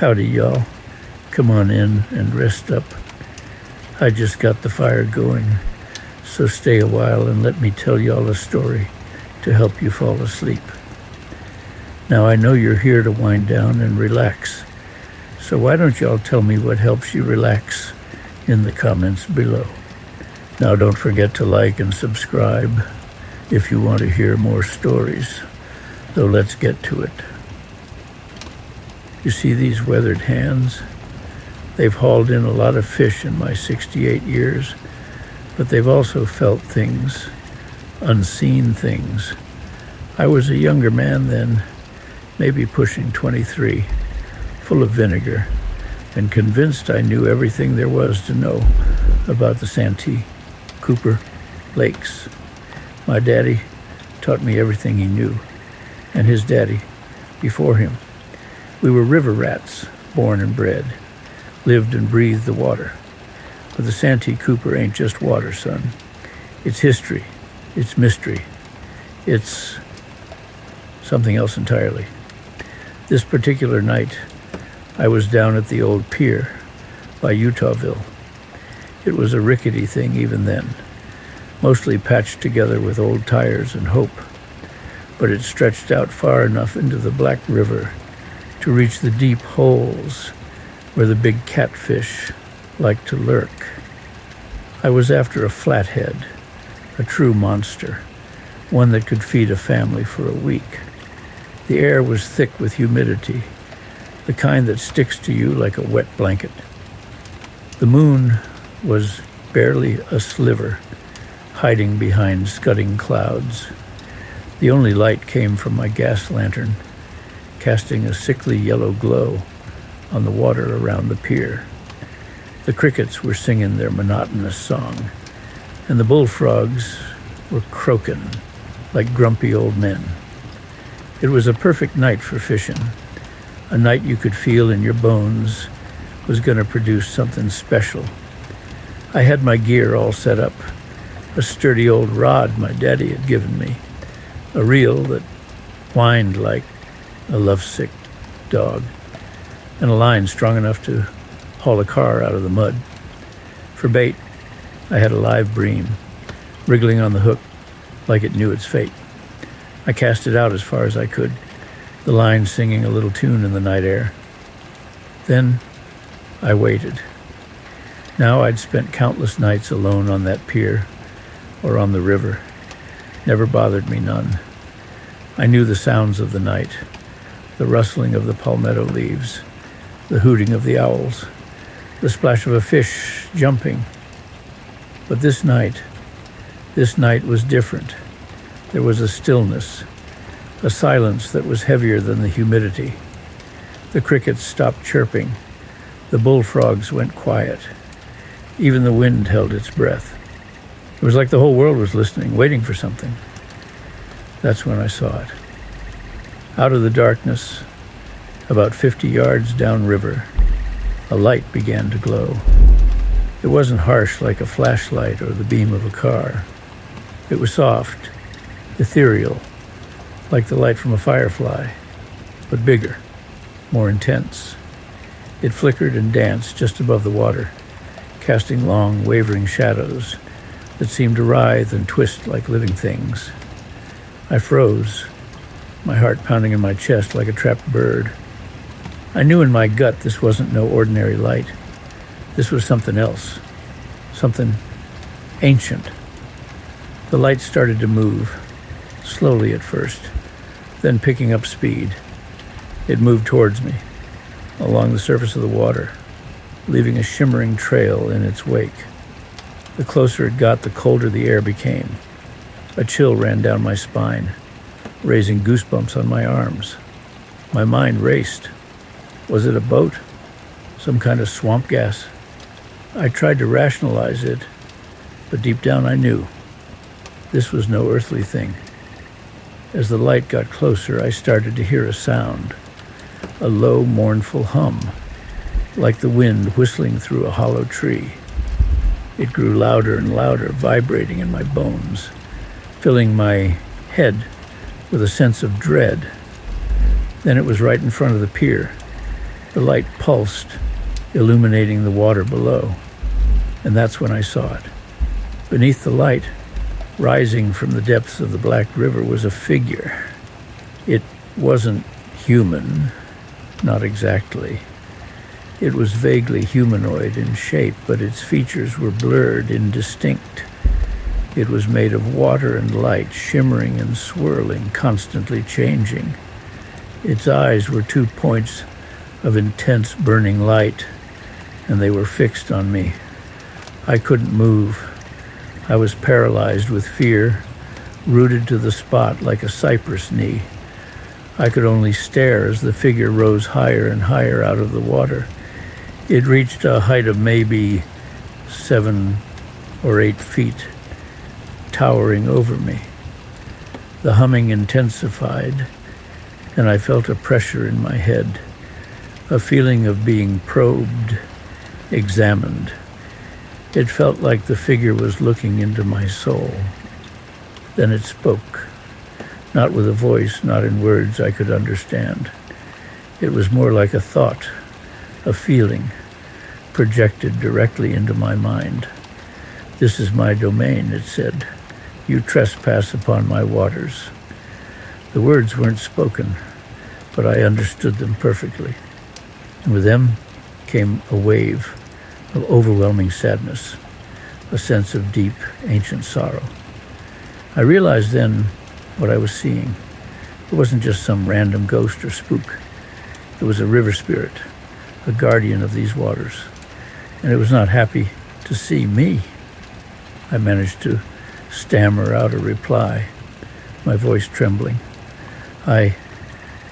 Howdy, y'all. Come on in and rest up. I just got the fire going, so stay a while and let me tell y'all a story to help you fall asleep. Now, I know you're here to wind down and relax, so why don't y'all tell me what helps you relax in the comments below. Now, don't forget to like and subscribe if you want to hear more stories, though let's get to it. You see these weathered hands? They've hauled in a lot of fish in my 68 years, but they've also felt things, unseen things. I was a younger man then, maybe pushing 23, full of vinegar, and convinced I knew everything there was to know about the Santee, Cooper lakes. My daddy taught me everything he knew, and his daddy before him. We were river rats, born and bred, lived and breathed the water. But the Santee Cooper ain't just water, son. It's history, it's mystery, it's something else entirely. This particular night, I was down at the old pier by Utahville. It was a rickety thing even then, mostly patched together with old tires and hope, but it stretched out far enough into the Black River to reach the deep holes where the big catfish like to lurk. I was after a flathead, a true monster, one that could feed a family for a week. The air was thick with humidity, the kind that sticks to you like a wet blanket. The moon was barely a sliver, hiding behind scudding clouds. The only light came from my gas lantern, casting a sickly yellow glow on the water around the pier. The crickets were singing their monotonous song, and the bullfrogs were croaking like grumpy old men. It was a perfect night for fishing, a night you could feel in your bones was going to produce something special. I had my gear all set up, a sturdy old rod my daddy had given me, a reel that whined like a lovesick dog, and a line strong enough to haul a car out of the mud. For bait, I had a live bream, wriggling on the hook like it knew its fate. I cast it out as far as I could, the line singing a little tune in the night air. Then I waited. Now I'd spent countless nights alone on that pier or on the river. Never bothered me none. I knew the sounds of the night, the rustling of the palmetto leaves, the hooting of the owls, the splash of a fish jumping. But this night was different. There was a stillness, a silence that was heavier than the humidity. The crickets stopped chirping. The bullfrogs went quiet. Even the wind held its breath. It was like the whole world was listening, waiting for something. That's when I saw it. Out of the darkness, about 50 yards downriver, a light began to glow. It wasn't harsh like a flashlight or the beam of a car. It was soft, ethereal, like the light from a firefly, but bigger, more intense. It flickered and danced just above the water, casting long, wavering shadows that seemed to writhe and twist like living things. I froze, my heart pounding in my chest like a trapped bird. I knew in my gut this wasn't no ordinary light. This was something else, something ancient. The light started to move, slowly at first, then picking up speed. It moved towards me, along the surface of the water, leaving a shimmering trail in its wake. The closer it got, the colder the air became. A chill ran down my spine, raising goosebumps on my arms. My mind raced. Was it a boat? Some kind of swamp gas? I tried to rationalize it, but deep down I knew this was no earthly thing. As the light got closer, I started to hear a sound, a low, mournful hum, like the wind whistling through a hollow tree. It grew louder and louder, vibrating in my bones, filling my head with a sense of dread. Then it was right in front of the pier. The light pulsed, illuminating the water below, and that's when I saw it. Beneath the light, rising from the depths of the Black River, was a figure. It wasn't human, not exactly. It was vaguely humanoid in shape, but its features were blurred, indistinct. It was made of water and light, shimmering and swirling, constantly changing. Its eyes were 2 points of intense burning light, and they were fixed on me. I couldn't move. I was paralyzed with fear, rooted to the spot like a cypress knee. I could only stare as the figure rose higher and higher out of the water. It reached a height of maybe 7 or 8 feet, towering over me. The humming intensified, and I felt a pressure in my head, a feeling of being probed, examined. It felt like the figure was looking into my soul. Then it spoke, not with a voice, not in words I could understand. It was more like a thought, a feeling, projected directly into my mind. "This is my domain," it said. "You trespass upon my waters." The words weren't spoken, but I understood them perfectly. And with them came a wave of overwhelming sadness, a sense of deep, ancient sorrow. I realized then what I was seeing. It wasn't just some random ghost or spook. It was a river spirit, a guardian of these waters. And it was not happy to see me. I managed to stammer out a reply, my voice trembling. I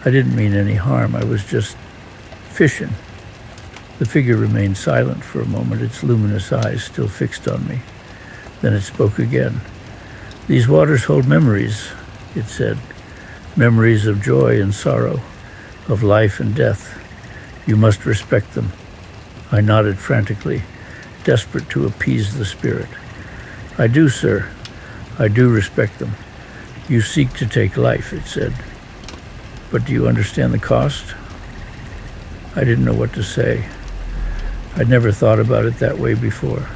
didn't mean any harm. I was just fishing. The figure remained silent for a moment, its luminous eyes still fixed on me. Then it spoke again. "These waters hold memories," it said. "Memories of joy and sorrow, of life and death. You must respect them." I nodded frantically, desperate to appease the spirit. "I do, sir. I do respect them. You seek to take life," it said. "But do you understand the cost?" I didn't know what to say. I'd never thought about it that way before.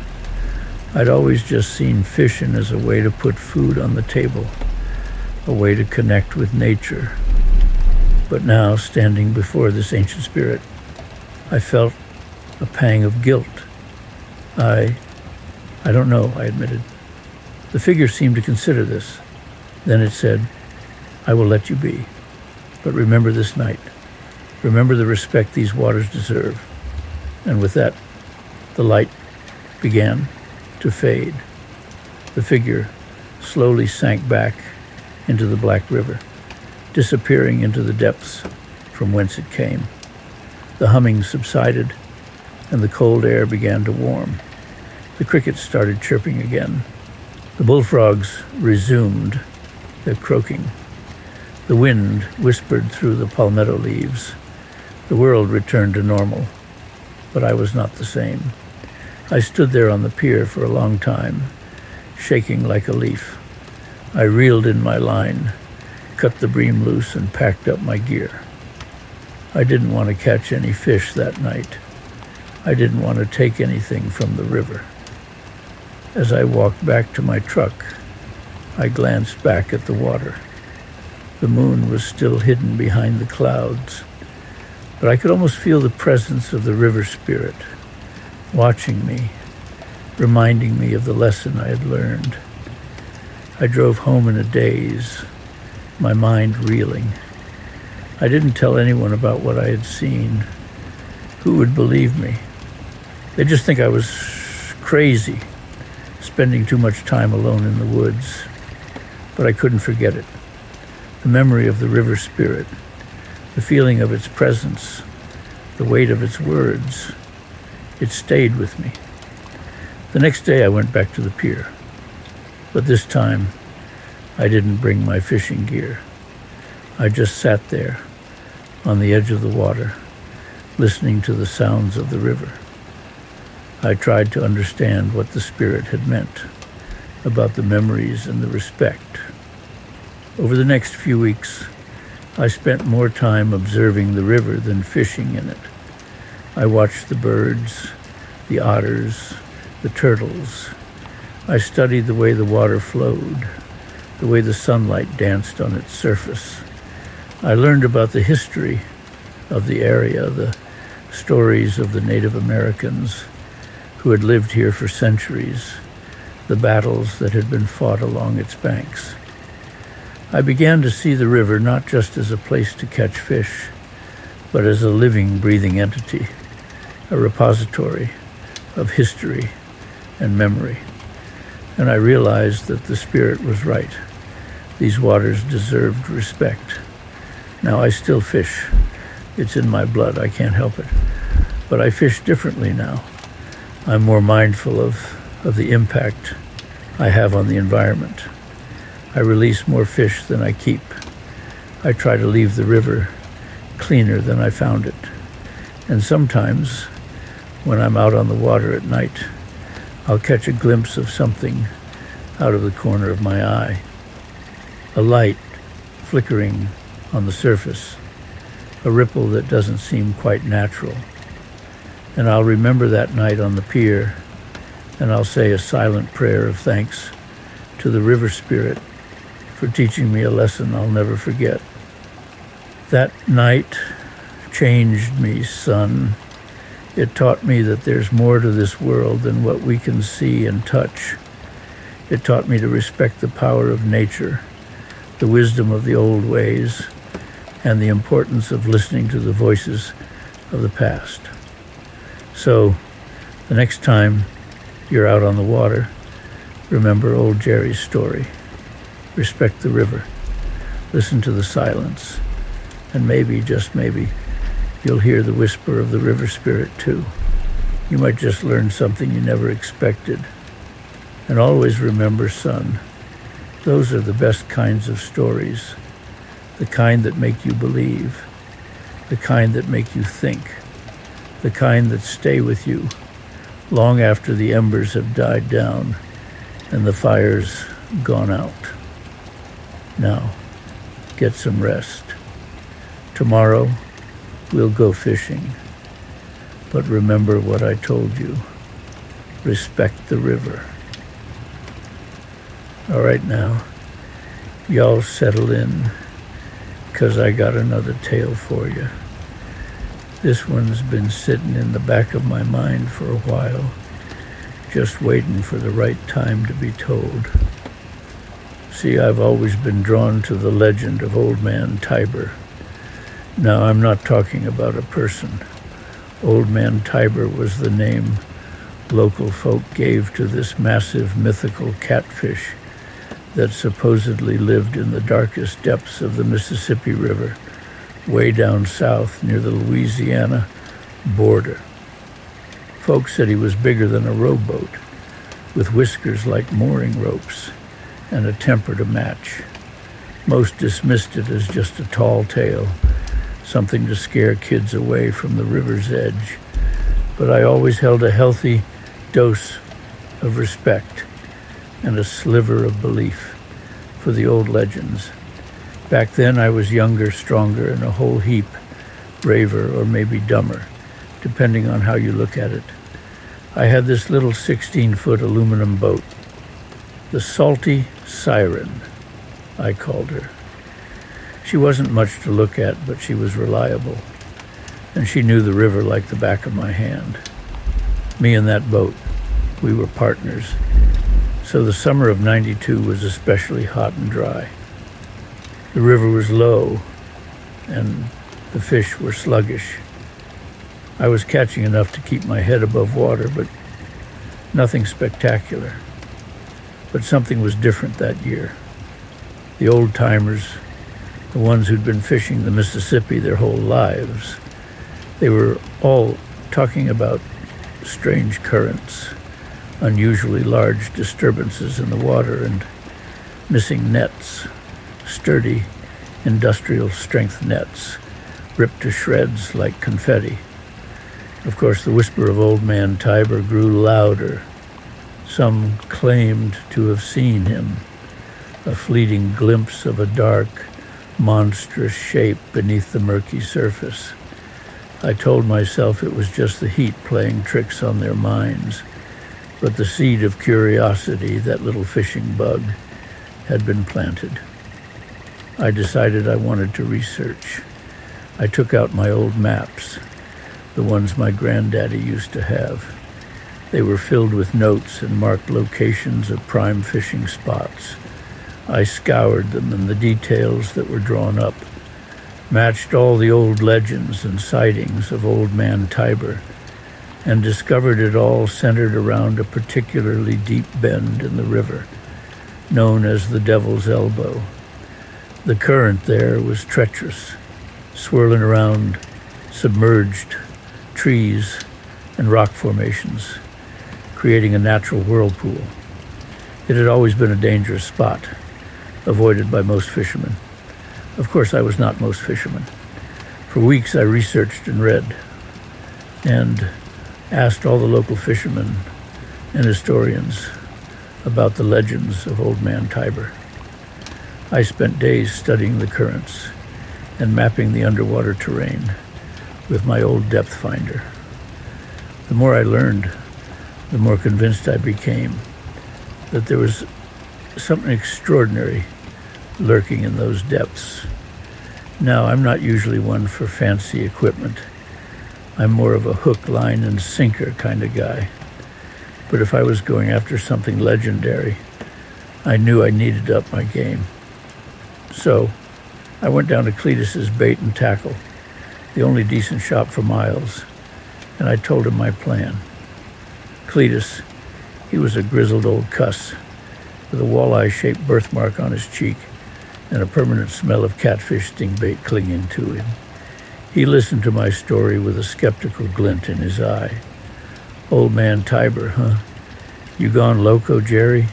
I'd always just seen fishing as a way to put food on the table, a way to connect with nature. But now, standing before this ancient spirit, I felt a pang of guilt. I don't know, I admitted. The figure seemed to consider this. Then it said, "I will let you be. But remember this night. Remember the respect these waters deserve." And with that, the light began to fade. The figure slowly sank back into the Black River, disappearing into the depths from whence it came. The humming subsided, and the cold air began to warm. The crickets started chirping again. The bullfrogs resumed their croaking. The wind whispered through the palmetto leaves. The world returned to normal, but I was not the same. I stood there on the pier for a long time, shaking like a leaf. I reeled in my line, cut the bream loose, and packed up my gear. I didn't want to catch any fish that night. I didn't want to take anything from the river. As I walked back to my truck, I glanced back at the water. The moon was still hidden behind the clouds, but I could almost feel the presence of the river spirit, watching me, reminding me of the lesson I had learned. I drove home in a daze, my mind reeling. I didn't tell anyone about what I had seen. Who would believe me? They'd just think I was crazy, spending too much time alone in the woods. But I couldn't forget it. The memory of the river spirit, the feeling of its presence, the weight of its words, it stayed with me. The next day I went back to the pier, but this time I didn't bring my fishing gear. I just sat there on the edge of the water, listening to the sounds of the river. I tried to understand what the spirit had meant about the memories and the respect. Over the next few weeks, I spent more time observing the river than fishing in it. I watched the birds, the otters, the turtles. I studied the way the water flowed, the way the sunlight danced on its surface. I learned about the history of the area, the stories of the Native Americans who had lived here for centuries, the battles that had been fought along its banks. I began to see the river not just as a place to catch fish, but as a living, breathing entity, a repository of history and memory. And I realized that the spirit was right. These waters deserved respect. Now I still fish. It's in my blood, I can't help it. But I fish differently now. I'm more mindful of the impact I have on the environment. I release more fish than I keep. I try to leave the river cleaner than I found it. And sometimes, when I'm out on the water at night, I'll catch a glimpse of something out of the corner of my eye. A light flickering on the surface, a ripple that doesn't seem quite natural. And I'll remember that night on the pier, and I'll say a silent prayer of thanks to the river spirit for teaching me a lesson I'll never forget. That night changed me, son. It taught me that there's more to this world than what we can see and touch. It taught me to respect the power of nature, the wisdom of the old ways, and the importance of listening to the voices of the past. So, the next time you're out on the water, remember old Jerry's story. Respect the river. Listen to the silence. And maybe, just maybe, you'll hear the whisper of the river spirit too. You might just learn something you never expected. And always remember, son, those are the best kinds of stories. The kind that make you believe. The kind that make you think. The kind that stay with you long after the embers have died down and the fire's gone out. Now, get some rest. Tomorrow, we'll go fishing. But remember what I told you. Respect the river. All right now, y'all settle in, 'cause I got another tale for you. This one's been sitting in the back of my mind for a while, just waiting for the right time to be told. See, I've always been drawn to the legend of Old Man Tiber. Now, I'm not talking about a person. Old Man Tiber was the name local folk gave to this massive mythical catfish that supposedly lived in the darkest depths of the Mississippi River, way down south near the Louisiana border. Folks said he was bigger than a rowboat, with whiskers like mooring ropes and a temper to match. Most dismissed it as just a tall tale, something to scare kids away from the river's edge. But I always held a healthy dose of respect and a sliver of belief for the old legends. Back then I was younger, stronger, and a whole heap braver or maybe dumber, depending on how you look at it. I had this little 16-foot aluminum boat, the Salty Siren, I called her. She wasn't much to look at, but she was reliable, and she knew the river like the back of my hand. Me and that boat, we were partners. So the summer of '92 was especially hot and dry. The river was low, and the fish were sluggish. I was catching enough to keep my head above water, but nothing spectacular. But something was different that year. The old-timers, the ones who'd been fishing the Mississippi their whole lives, they were all talking about strange currents, unusually large disturbances in the water, and missing nets, sturdy, industrial-strength nets, ripped to shreds like confetti. Of course, the whisper of Old Man Tiber grew louder. Some claimed to have seen him, a fleeting glimpse of a dark, monstrous shape beneath the murky surface. I told myself it was just the heat playing tricks on their minds, but the seed of curiosity, that little fishing bug, had been planted. I decided I wanted to research. I took out my old maps, the ones my granddaddy used to have. They were filled with notes and marked locations of prime fishing spots. I scoured them, and the details that were drawn up matched all the old legends and sightings of Old Man Tiber, and discovered it all centered around a particularly deep bend in the river, known as the Devil's Elbow. The current there was treacherous, swirling around submerged trees and rock formations, creating a natural whirlpool. It had always been a dangerous spot, avoided by most fishermen. Of course, I was not most fishermen. For weeks I researched and read, and asked all the local fishermen and historians about the legends of Old Man Tiber. I spent days studying the currents and mapping the underwater terrain with my old depth finder. The more I learned, the more convinced I became that there was something extraordinary lurking in those depths. Now, I'm not usually one for fancy equipment. I'm more of a hook, line, and sinker kind of guy. But if I was going after something legendary, I knew I needed to up my game. So I went down to Cletus's Bait and Tackle, the only decent shop for miles, and I told him my plan. Cletus, he was a grizzled old cuss with a walleye-shaped birthmark on his cheek and a permanent smell of catfish stingbait clinging to him. He listened to my story with a skeptical glint in his eye. Old Man Tiber, huh? You gone loco, Jerry?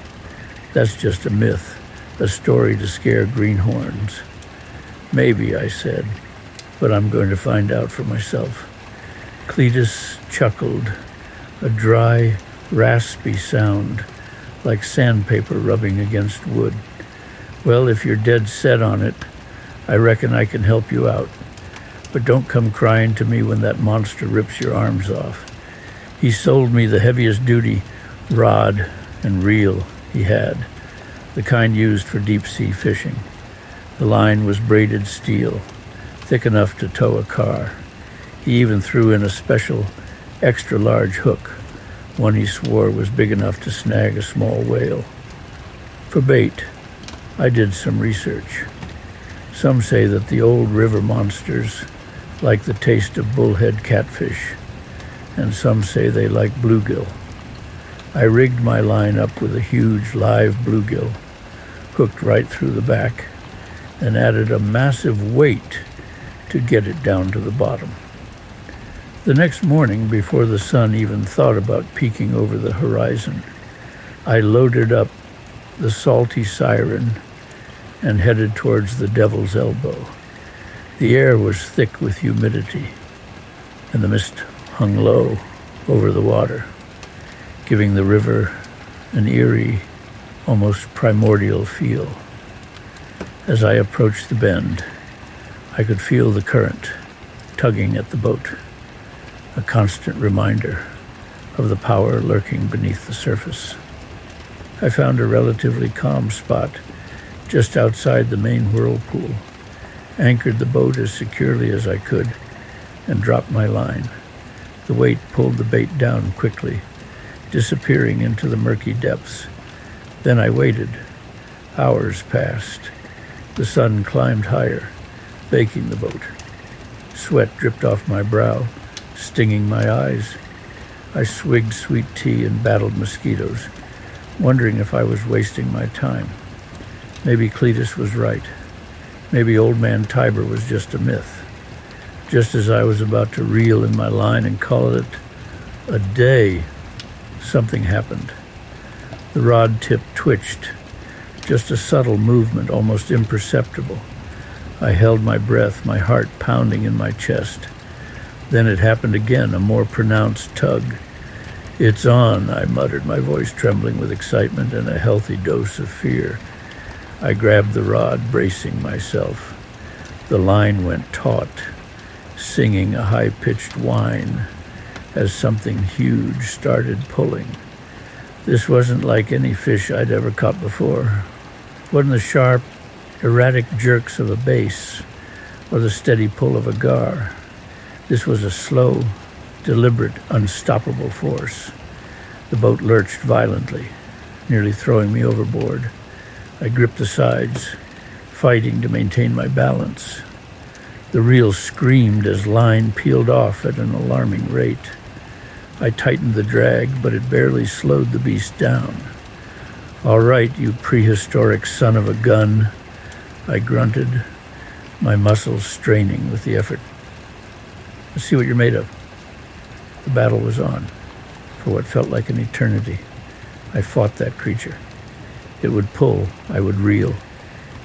That's just a myth, a story to scare greenhorns. Maybe, I said, but I'm going to find out for myself. Cletus chuckled, a dry, raspy sound, like sandpaper rubbing against wood. Well, if you're dead set on it, I reckon I can help you out. But don't come crying to me when that monster rips your arms off. He sold me the heaviest duty rod and reel he had, the kind used for deep-sea fishing. The line was braided steel, thick enough to tow a car. He even threw in a special, extra-large hook, one he swore was big enough to snag a small whale. For bait, I did some research. Some say that the old river monsters like the taste of bullhead catfish, and some say they like bluegill. I rigged my line up with a huge live bluegill, hooked right through the back, and added a massive weight to get it down to the bottom. The next morning, before the sun even thought about peeking over the horizon, I loaded up the salty siren and headed towards the Devil's Elbow. The air was thick with humidity, and the mist hung low over the water, giving the river an eerie, almost primordial feel. As I approached the bend, I could feel the current tugging at the boat, a constant reminder of the power lurking beneath the surface. I found a relatively calm spot just outside the main whirlpool, anchored the boat as securely as I could, and dropped my line. The weight pulled the bait down quickly, disappearing into the murky depths. Then I waited. Hours passed. The sun climbed higher, baking the boat. Sweat dripped off my brow, stinging my eyes. I swigged sweet tea and battled mosquitoes, wondering if I was wasting my time. Maybe Cletus was right. Maybe Old Man Tiber was just a myth. Just as I was about to reel in my line and call it a day, something happened. The rod tip twitched, just a subtle movement, almost imperceptible. I held my breath, my heart pounding in my chest. Then it happened again, a more pronounced tug. "It's on," I muttered, my voice trembling with excitement and a healthy dose of fear. I grabbed the rod, bracing myself. The line went taut, singing a high-pitched whine as something huge started pulling. This wasn't like any fish I'd ever caught before. It wasn't the sharp, erratic jerks of a bass or the steady pull of a gar. This was a slow, deliberate, unstoppable force. The boat lurched violently, nearly throwing me overboard. I gripped the sides, fighting to maintain my balance. The reel screamed as line peeled off at an alarming rate. I tightened the drag, but it barely slowed the beast down. "All right, you prehistoric son of a gun," I grunted, my muscles straining with the effort. "Let's see what you're made of." The battle was on. For what felt like an eternity, I fought that creature. It would pull, I would reel.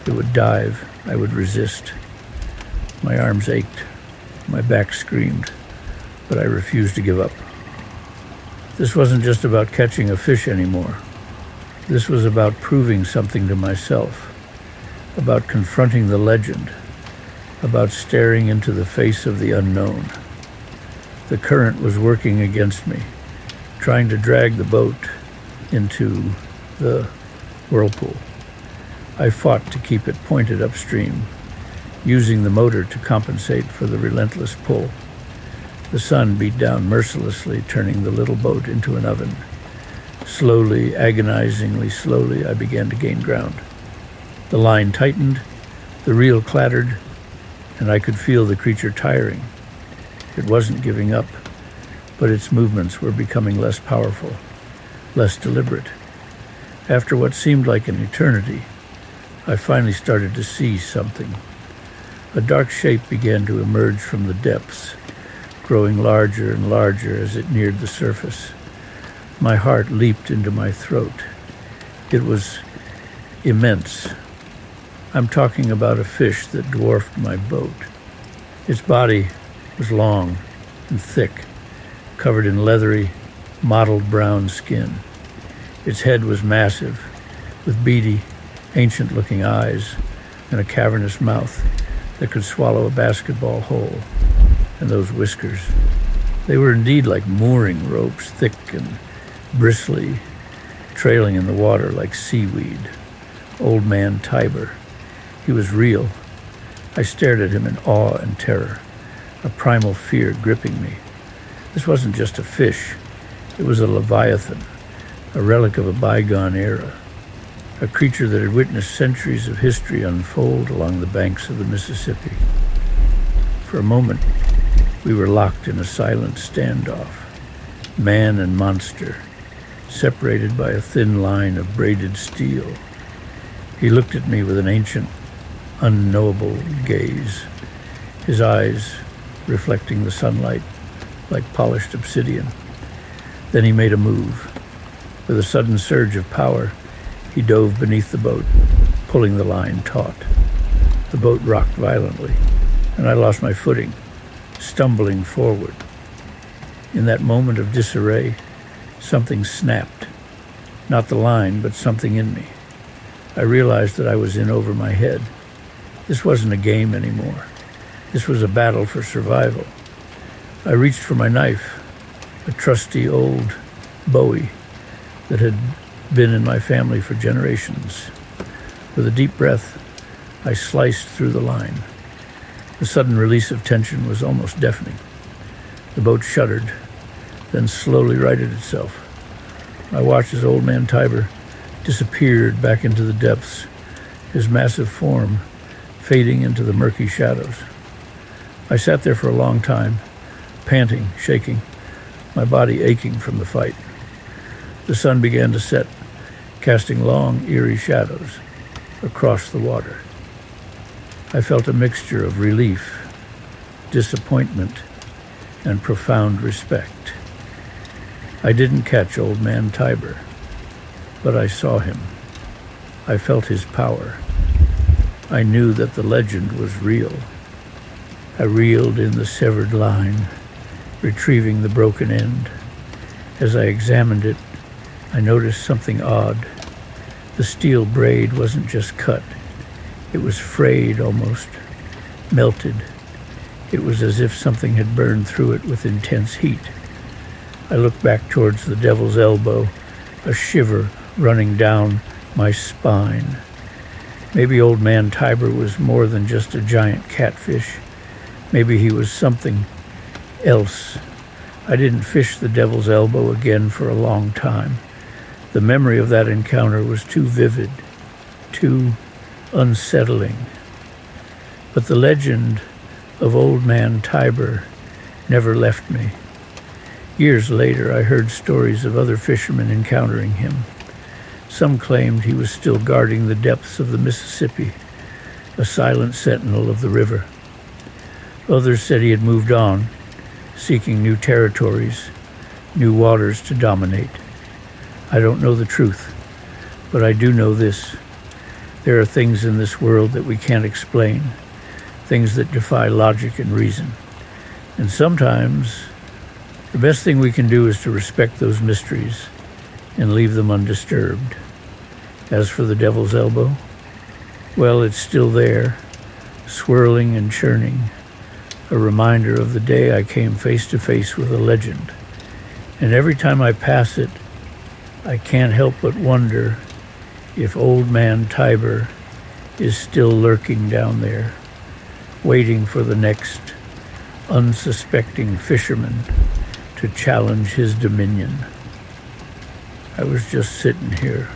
It would dive, I would resist. My arms ached, my back screamed, but I refused to give up. This wasn't just about catching a fish anymore. This was about proving something to myself, about confronting the legend, about staring into the face of the unknown. The current was working against me, trying to drag the boat into the whirlpool. I fought to keep it pointed upstream, using the motor to compensate for the relentless pull. The sun beat down mercilessly, turning the little boat into an oven. Slowly, agonizingly slowly, I began to gain ground. The line tightened, the reel clattered, and I could feel the creature tiring. It wasn't giving up, but its movements were becoming less powerful, less deliberate. After what seemed like an eternity, I finally started to see something. A dark shape began to emerge from the depths, growing larger and larger as it neared the surface. My heart leaped into my throat. It was immense. I'm talking about a fish that dwarfed my boat. Its body was long and thick, covered in leathery, mottled brown skin. Its head was massive, with beady, ancient-looking eyes and a cavernous mouth that could swallow a basketball whole. And those whiskers, they were indeed like mooring ropes, thick and bristly, trailing in the water like seaweed. Old Man Tiber. He was real. I stared at him in awe and terror, a primal fear gripping me. This wasn't just a fish. It was a leviathan, a relic of a bygone era, a creature that had witnessed centuries of history unfold along the banks of the Mississippi. For a moment, we were locked in a silent standoff, man and monster, separated by a thin line of braided steel. He looked at me with an ancient, unknowable gaze, his eyes reflecting the sunlight like polished obsidian. Then he made a move. With a sudden surge of power, he dove beneath the boat, pulling the line taut. The boat rocked violently, and I lost my footing, stumbling forward. In that moment of disarray, something snapped. Not the line, but something in me. I realized that I was in over my head. This wasn't a game anymore. This was a battle for survival. I reached for my knife, a trusty old Bowie that had been in my family for generations. With a deep breath, I sliced through the line. The sudden release of tension was almost deafening. The boat shuddered, then slowly righted itself. I watched as Old Man Tiber disappeared back into the depths, his massive form fading into the murky shadows. I sat there for a long time, panting, shaking, my body aching from the fight. The sun began to set, casting long, eerie shadows across the water. I felt a mixture of relief, disappointment, and profound respect. I didn't catch Old Man Tiber, but I saw him. I felt his power. I knew that the legend was real. I reeled in the severed line, retrieving the broken end. As I examined it, I noticed something odd. The steel braid wasn't just cut. It was frayed almost, melted. It was as if something had burned through it with intense heat. I looked back towards the Devil's Elbow, a shiver running down my spine. Maybe Old Man Tiber was more than just a giant catfish. Maybe he was something else. I didn't fish the Devil's Elbow again for a long time. The memory of that encounter was too vivid, too unsettling. But the legend of Old Man Tiber never left me. Years later, I heard stories of other fishermen encountering him. Some claimed he was still guarding the depths of the Mississippi, a silent sentinel of the river. Others said he had moved on, seeking new territories, new waters to dominate. I don't know the truth, but I do know this. There are things in this world that we can't explain, things that defy logic and reason. And sometimes the best thing we can do is to respect those mysteries and leave them undisturbed. As for the Devil's Elbow, well, it's still there, swirling and churning, a reminder of the day I came face to face with a legend. And every time I pass it, I can't help but wonder if Old Man Tiber is still lurking down there, waiting for the next unsuspecting fisherman to challenge his dominion. I was just sitting here,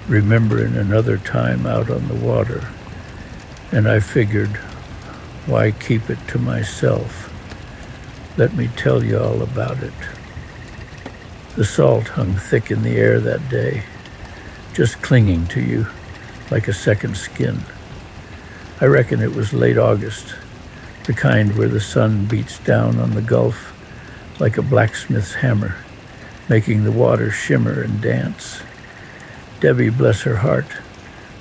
remembering another time out on the water, and I figured, why keep it to myself? Let me tell you all about it. The salt hung thick in the air that day, just clinging to you like a second skin. I reckon it was late August, the kind where the sun beats down on the Gulf like a blacksmith's hammer, making the water shimmer and dance. Debbie, bless her heart,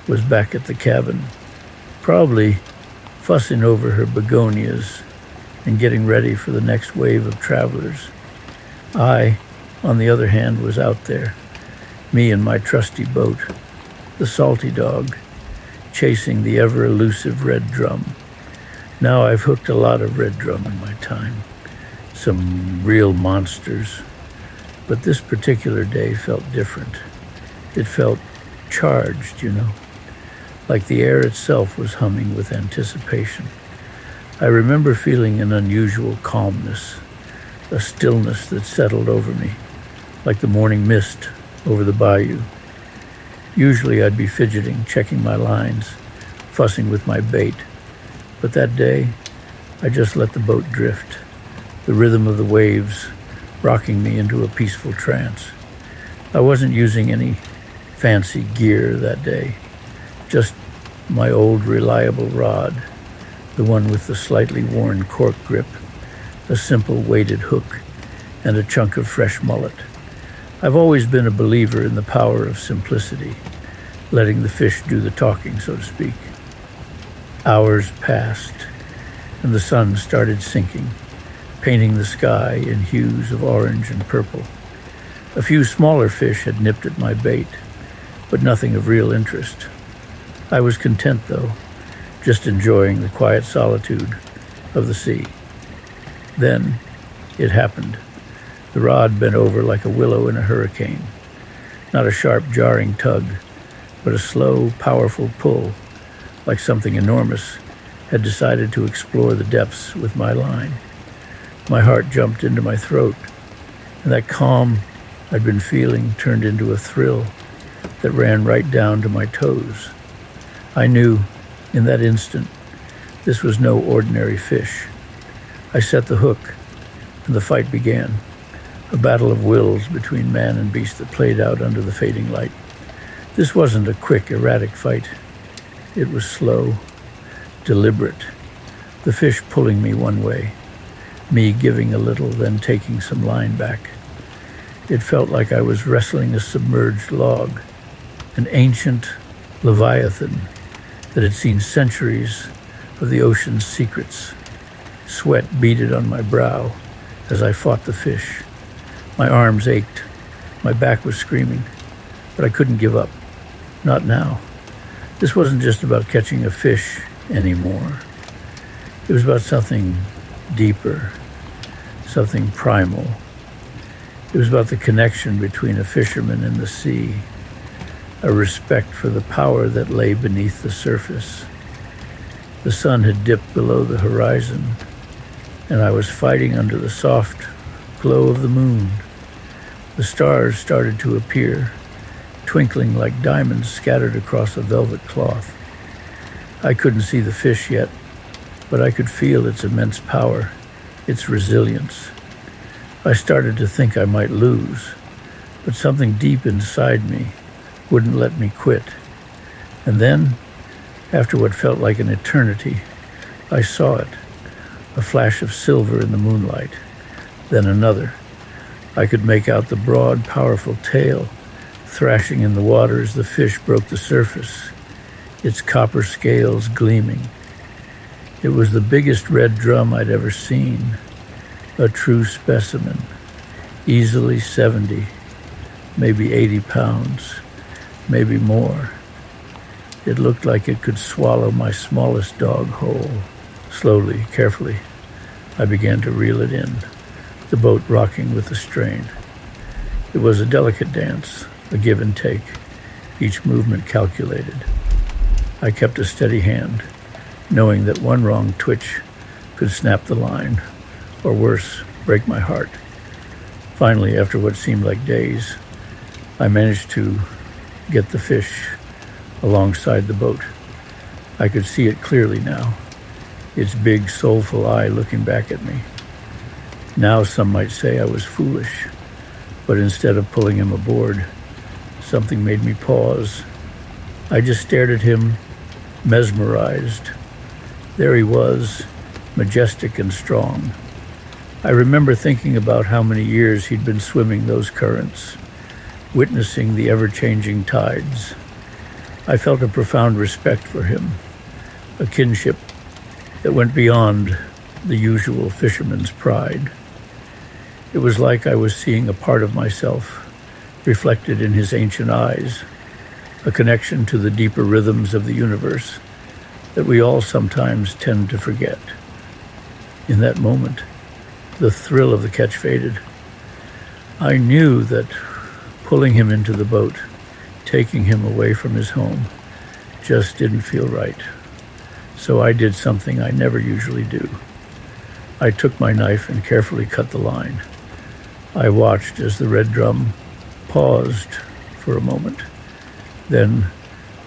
was back at the cabin, probably fussing over her begonias and getting ready for the next wave of travelers. I, on the other hand, was out there, me and my trusty boat, the Salty Dog, chasing the ever-elusive red drum. Now I've hooked a lot of red drum in my time, some real monsters, but this particular day felt different. It felt charged, like the air itself was humming with anticipation. I remember feeling an unusual calmness, a stillness that settled over me, like the morning mist over the bayou. Usually I'd be fidgeting, checking my lines, fussing with my bait, but that day I just let the boat drift, the rhythm of the waves rocking me into a peaceful trance. I wasn't using any fancy gear that day, just my old reliable rod, the one with the slightly worn cork grip, a simple weighted hook, and a chunk of fresh mullet. I've always been a believer in the power of simplicity, letting the fish do the talking, so to speak. Hours passed, and the sun started sinking, painting the sky in hues of orange and purple. A few smaller fish had nipped at my bait, but nothing of real interest. I was content, though, just enjoying the quiet solitude of the sea. Then it happened. The rod bent over like a willow in a hurricane. Not a sharp, jarring tug, but a slow, powerful pull, like something enormous had decided to explore the depths with my line. My heart jumped into my throat, and that calm I'd been feeling turned into a thrill that ran right down to my toes. I knew, in that instant, this was no ordinary fish. I set the hook, and the fight began, a battle of wills between man and beast that played out under the fading light. This wasn't a quick, erratic fight. It was slow, deliberate, the fish pulling me one way, me giving a little, then taking some line back. It felt like I was wrestling a submerged log, an ancient leviathan that had seen centuries of the ocean's secrets. Sweat beaded on my brow as I fought the fish. My arms ached. My back was screaming. But I couldn't give up. Not now. This wasn't just about catching a fish anymore. It was about something deeper, something primal. It was about the connection between a fisherman and the sea, a respect for the power that lay beneath the surface. The sun had dipped below the horizon, and I was fighting under the soft glow of the moon. The stars started to appear, twinkling like diamonds scattered across a velvet cloth. I couldn't see the fish yet, but I could feel its immense power, its resilience. I started to think I might lose, but something deep inside me wouldn't let me quit. And then, after what felt like an eternity, I saw it, a flash of silver in the moonlight, then another. I could make out the broad, powerful tail thrashing in the water as the fish broke the surface, its copper scales gleaming. It was the biggest red drum I'd ever seen, a true specimen, easily 70, maybe 80 pounds, maybe more. It looked like it could swallow my smallest dog whole. Slowly, carefully, I began to reel it in, the boat rocking with the strain. It was a delicate dance, a give and take, each movement calculated. I kept a steady hand, knowing that one wrong twitch could snap the line, or worse, break my heart. Finally, after what seemed like days, I managed to get the fish alongside the boat. I could see it clearly now, its big, soulful eye looking back at me. Now some might say I was foolish, but instead of pulling him aboard, something made me pause. I just stared at him, mesmerized. There he was, majestic and strong. I remember thinking about how many years he'd been swimming those currents, witnessing the ever-changing tides. I felt a profound respect for him, a kinship that went beyond the usual fisherman's pride. It was like I was seeing a part of myself reflected in his ancient eyes, a connection to the deeper rhythms of the universe that we all sometimes tend to forget. In that moment, the thrill of the catch faded. I knew that pulling him into the boat, taking him away from his home, just didn't feel right. So I did something I never usually do. I took my knife and carefully cut the line. I watched as the red drum paused for a moment, then,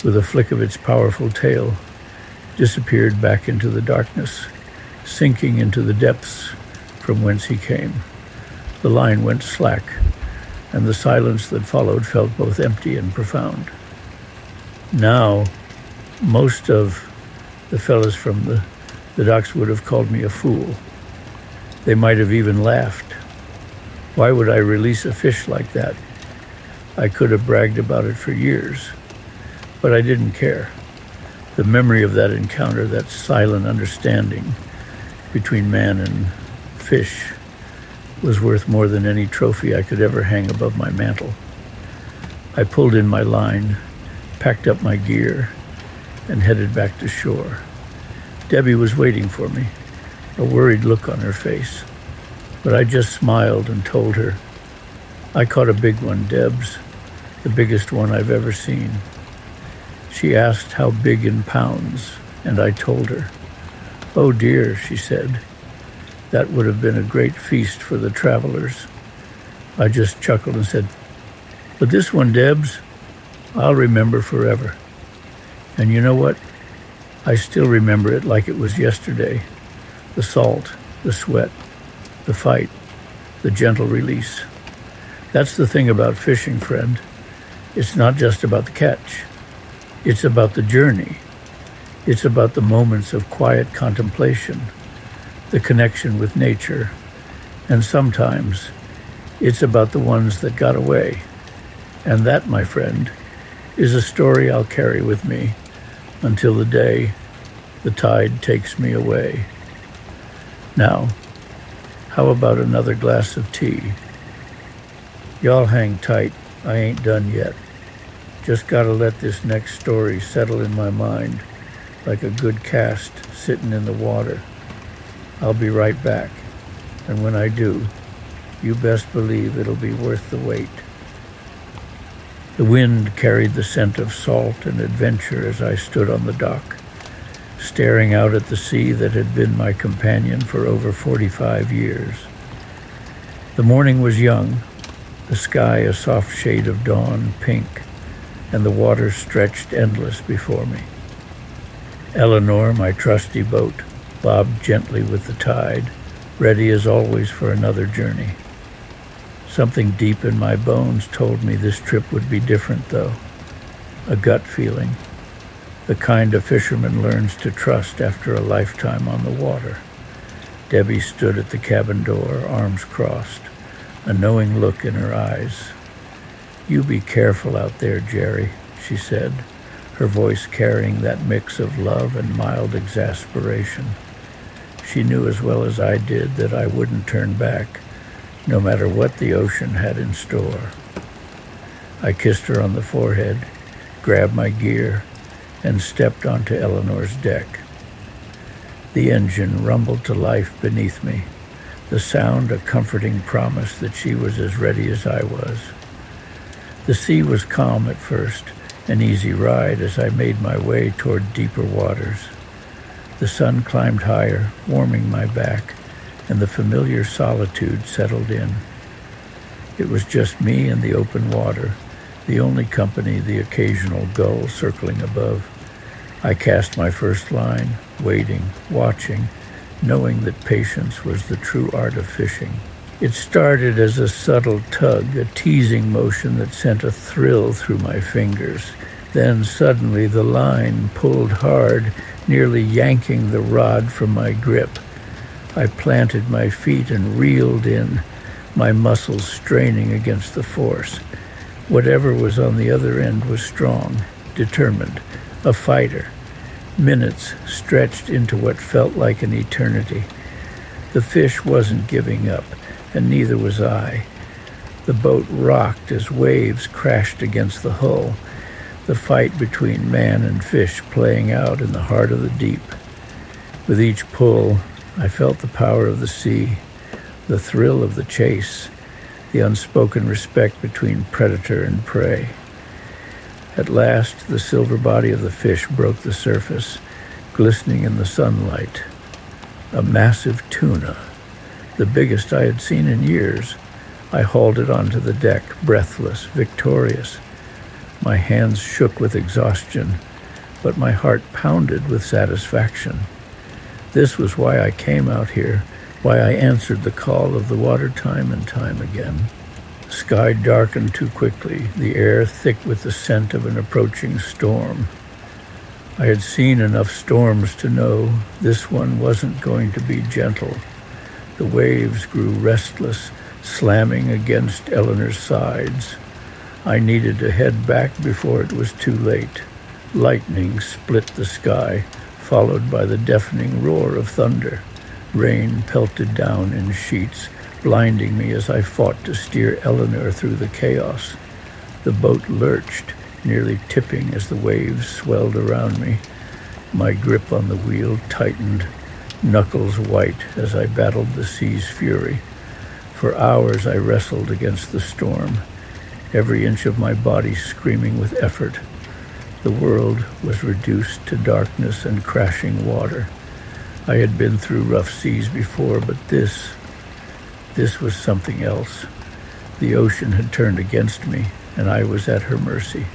with a flick of its powerful tail, disappeared back into the darkness, sinking into the depths from whence he came. The line went slack, and the silence that followed felt both empty and profound. Now, most of the fellas from the docks would have called me a fool. They might have even laughed. Why would I release a fish like that? I could have bragged about it for years, but I didn't care. The memory of that encounter, that silent understanding between man and fish, was worth more than any trophy I could ever hang above my mantle. I pulled in my line, packed up my gear, and headed back to shore. Debbie was waiting for me, a worried look on her face, but I just smiled and told her, "I caught a big one, Debs, the biggest one I've ever seen." She asked how big in pounds, and I told her. "Oh dear," she said, "that would have been a great feast for the travelers." I just chuckled and said, "But this one, Debs, I'll remember forever." And you know what? I still remember it like it was yesterday. The salt, the sweat, the fight, the gentle release. That's the thing about fishing, friend. It's not just about the catch. It's about the journey. It's about the moments of quiet contemplation, the connection with nature, and sometimes it's about the ones that got away. And that, my friend, is a story I'll carry with me until the day the tide takes me away. Now, how about another glass of tea? Y'all hang tight, I ain't done yet. Just gotta let this next story settle in my mind like a good cast sitting in the water. I'll be right back, and when I do, you best believe it'll be worth the wait." The wind carried the scent of salt and adventure as I stood on the dock, staring out at the sea that had been my companion for over 45 years. The morning was young, the sky a soft shade of dawn pink, and the water stretched endless before me. Eleanor, my trusty boat, bobbed gently with the tide, ready as always for another journey. Something deep in my bones told me this trip would be different, though. A gut feeling, the kind a fisherman learns to trust after a lifetime on the water. Debbie stood at the cabin door, arms crossed, a knowing look in her eyes. "You be careful out there, Jerry," she said, her voice carrying that mix of love and mild exasperation. She knew as well as I did that I wouldn't turn back, no matter what the ocean had in store. I kissed her on the forehead, grabbed my gear, and stepped onto Eleanor's deck. The engine rumbled to life beneath me, the sound a comforting promise that she was as ready as I was. The sea was calm at first, an easy ride as I made my way toward deeper waters. The sun climbed higher, warming my back, and the familiar solitude settled in. It was just me and the open water, the only company the occasional gull circling above. I cast my first line, waiting, watching, knowing that patience was the true art of fishing. It started as a subtle tug, a teasing motion that sent a thrill through my fingers. Then suddenly the line pulled hard, nearly yanking the rod from my grip. I planted my feet and reeled in, my muscles straining against the force. Whatever was on the other end was strong, determined, a fighter. Minutes stretched into what felt like an eternity. The fish wasn't giving up, and neither was I. The boat rocked as waves crashed against the hull, the fight between man and fish playing out in the heart of the deep. With each pull, I felt the power of the sea, the thrill of the chase, the unspoken respect between predator and prey. At last, the silver body of the fish broke the surface, glistening in the sunlight. A massive tuna, the biggest I had seen in years. I hauled it onto the deck, breathless, victorious. My hands shook with exhaustion, but my heart pounded with satisfaction. This was why I came out here, why I answered the call of the water time and time again. The sky darkened too quickly, the air thick with the scent of an approaching storm. I had seen enough storms to know this one wasn't going to be gentle. The waves grew restless, slamming against Eleanor's sides. I needed to head back before it was too late. Lightning split the sky, followed by the deafening roar of thunder. Rain pelted down in sheets, blinding me as I fought to steer Eleanor through the chaos. The boat lurched, nearly tipping as the waves swelled around me. My grip on the wheel tightened, knuckles white as I battled the sea's fury. For hours I wrestled against the storm, every inch of my body screaming with effort. The world was reduced to darkness and crashing water. I had been through rough seas before, but this was something else. The ocean had turned against me, and I was at her mercy.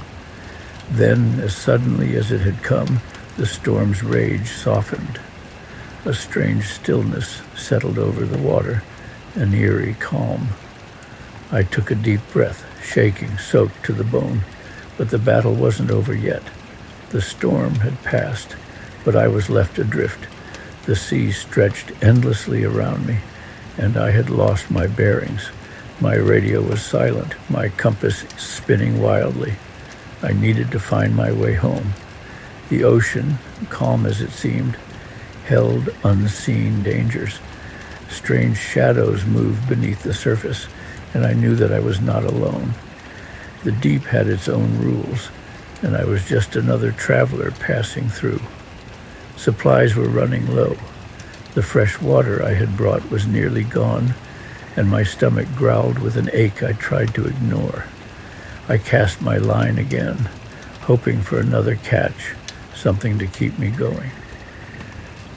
Then, as suddenly as it had come, the storm's rage softened. A strange stillness settled over the water, an eerie calm. I took a deep breath, shaking, soaked to the bone. But the battle wasn't over yet. The storm had passed, but I was left adrift. The sea stretched endlessly around me, and I had lost my bearings. My radio was silent, my compass spinning wildly. I needed to find my way home. The ocean, calm as it seemed, held unseen dangers. Strange shadows moved beneath the surface, and I knew that I was not alone. The deep had its own rules, and I was just another traveler passing through. Supplies were running low. The fresh water I had brought was nearly gone, and my stomach growled with an ache I tried to ignore. I cast my line again, hoping for another catch, something to keep me going.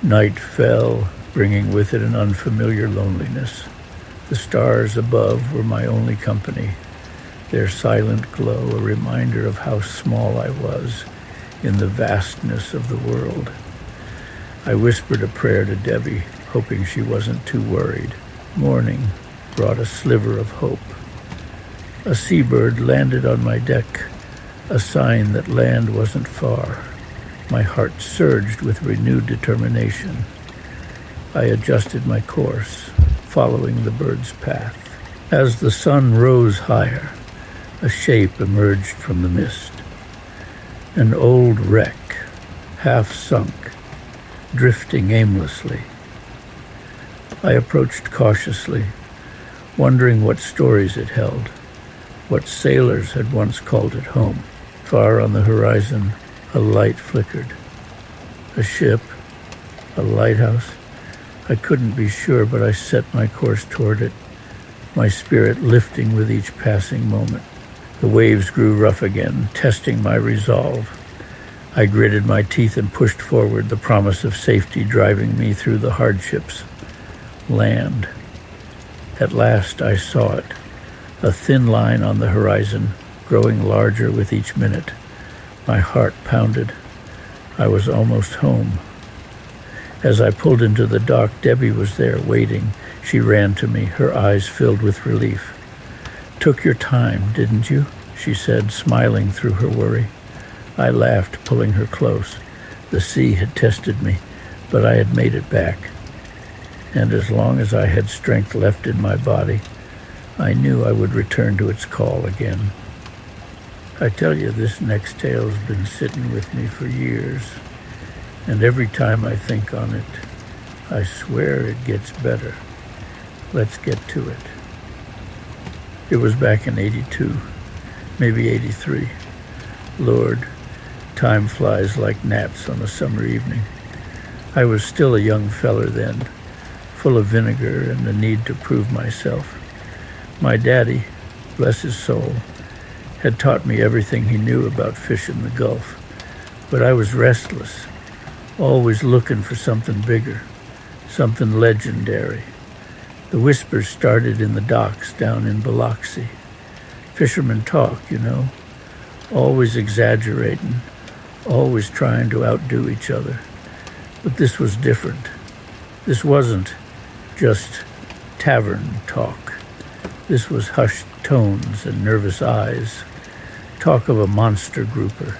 Night fell, bringing with it an unfamiliar loneliness. The stars above were my only company, their silent glow a reminder of how small I was in the vastness of the world. I whispered a prayer to Debbie, hoping she wasn't too worried. Morning brought a sliver of hope. A seabird landed on my deck, a sign that land wasn't far. My heart surged with renewed determination. I adjusted my course, following the bird's path. As the sun rose higher, a shape emerged from the mist. An old wreck, half sunk, drifting aimlessly. I approached cautiously, wondering what stories it held, what sailors had once called it home. Far on the horizon, a light flickered. A ship, a lighthouse. I couldn't be sure, but I set my course toward it, my spirit lifting with each passing moment. The waves grew rough again, testing my resolve. I gritted my teeth and pushed forward, the promise of safety driving me through the hardships. Land. At last I saw it, a thin line on the horizon, growing larger with each minute. My heart pounded. I was almost home. As I pulled into the dock, Debbie was there, waiting. She ran to me, her eyes filled with relief. "Took your time, didn't you?" she said, smiling through her worry. I laughed, pulling her close. The sea had tested me, but I had made it back. And as long as I had strength left in my body, I knew I would return to its call again. I tell you, this next tale's been sitting with me for years, and every time I think on it, I swear it gets better. Let's get to it. It was back in 82, maybe 83. Lord, time flies like gnats on a summer evening. I was still a young feller then, full of vinegar and the need to prove myself. My daddy, bless his soul, had taught me everything he knew about fishing the Gulf, but I was restless, always looking for something bigger, something legendary. The whispers started in the docks down in Biloxi. Fishermen talk, you know, always exaggerating, always trying to outdo each other. But this was different. This wasn't just tavern talk. This was hushed tones and nervous eyes. Talk of a monster grouper.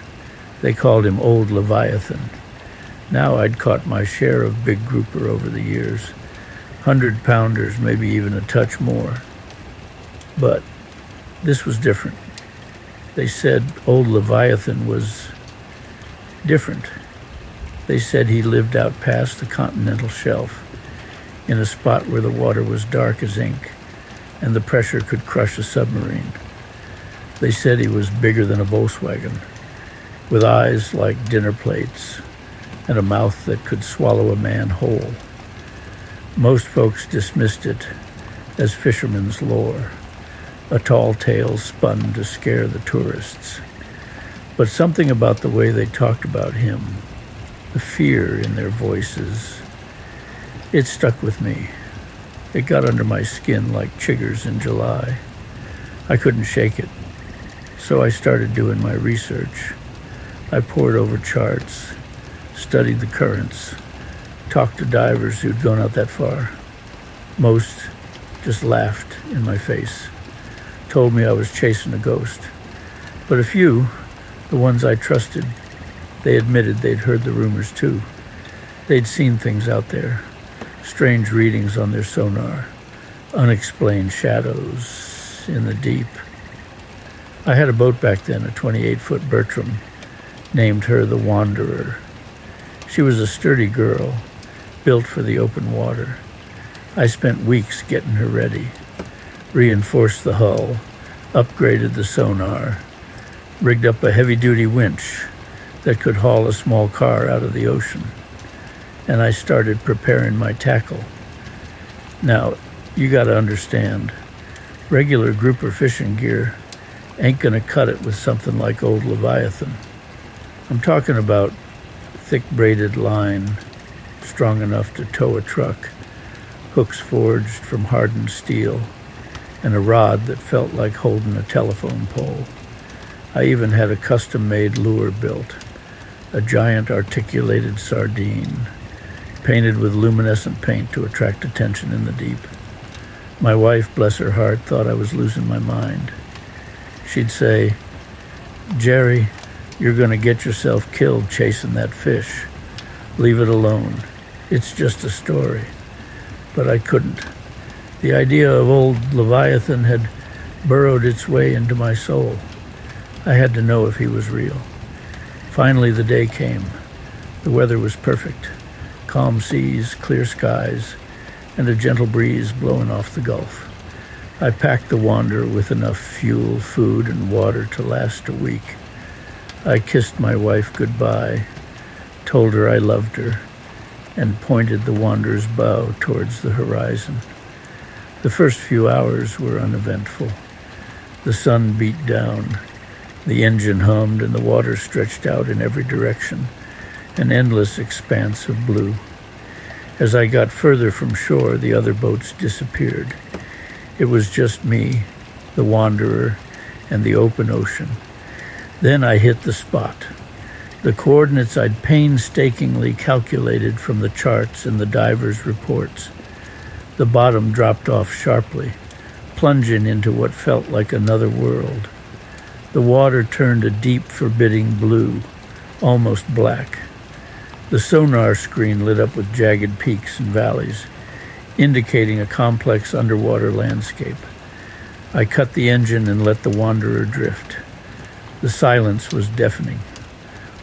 They called him Old Leviathan. Now I'd caught my share of big grouper over the years. 100-pounders, maybe even a touch more. But this was different. They said Old Leviathan was different. They said he lived out past the continental shelf, in a spot where the water was dark as ink, and the pressure could crush a submarine. They said he was bigger than a Volkswagen, with eyes like dinner plates, and a mouth that could swallow a man whole. Most folks dismissed it as fisherman's lore, a tall tale spun to scare the tourists. But something about the way they talked about him, the fear in their voices, it stuck with me. It got under my skin like chiggers in July. I couldn't shake it, so I started doing my research. I pored over charts, studied the currents, talked to divers who'd gone out that far. Most just laughed in my face, told me I was chasing a ghost. But a few, the ones I trusted, they admitted they'd heard the rumors too. They'd seen things out there, strange readings on their sonar, unexplained shadows in the deep. I had a boat back then, a 28-foot Bertram, named her the Wanderer. She was a sturdy girl, built for the open water. I spent weeks getting her ready, reinforced the hull, upgraded the sonar, rigged up a heavy-duty winch that could haul a small car out of the ocean. and I started preparing my tackle. Now, you got to understand, regular grouper fishing gear ain't gonna cut it with something like old Leviathan. I'm talking about thick braided line, strong enough to tow a truck, hooks forged from hardened steel, and a rod that felt like holding a telephone pole. I even had a custom-made lure built, a giant articulated sardine, painted with luminescent paint to attract attention in the deep. My wife, bless her heart, thought I was losing my mind. She'd say, "Jerry, you're going to get yourself killed chasing that fish. Leave it alone. It's just a story." But I couldn't. The idea of old Leviathan had burrowed its way into my soul. I had to know if he was real. Finally, the day came. The weather was perfect. Calm seas, clear skies, and a gentle breeze blowing off the Gulf. I packed the Wanderer with enough fuel, food, and water to last a week. I kissed my wife goodbye, told her I loved her, and pointed the Wanderer's bow towards the horizon. The first few hours were uneventful. The sun beat down, the engine hummed, and the water stretched out in every direction, an endless expanse of blue. As I got further from shore, the other boats disappeared. It was just me, the Wanderer, and the open ocean. Then I hit the spot. The coordinates I'd painstakingly calculated from the charts and the divers' reports. The bottom dropped off sharply, plunging into what felt like another world. The water turned a deep, forbidding blue, almost black. The sonar screen lit up with jagged peaks and valleys, indicating a complex underwater landscape. I cut the engine and let the Wanderer drift. The silence was deafening.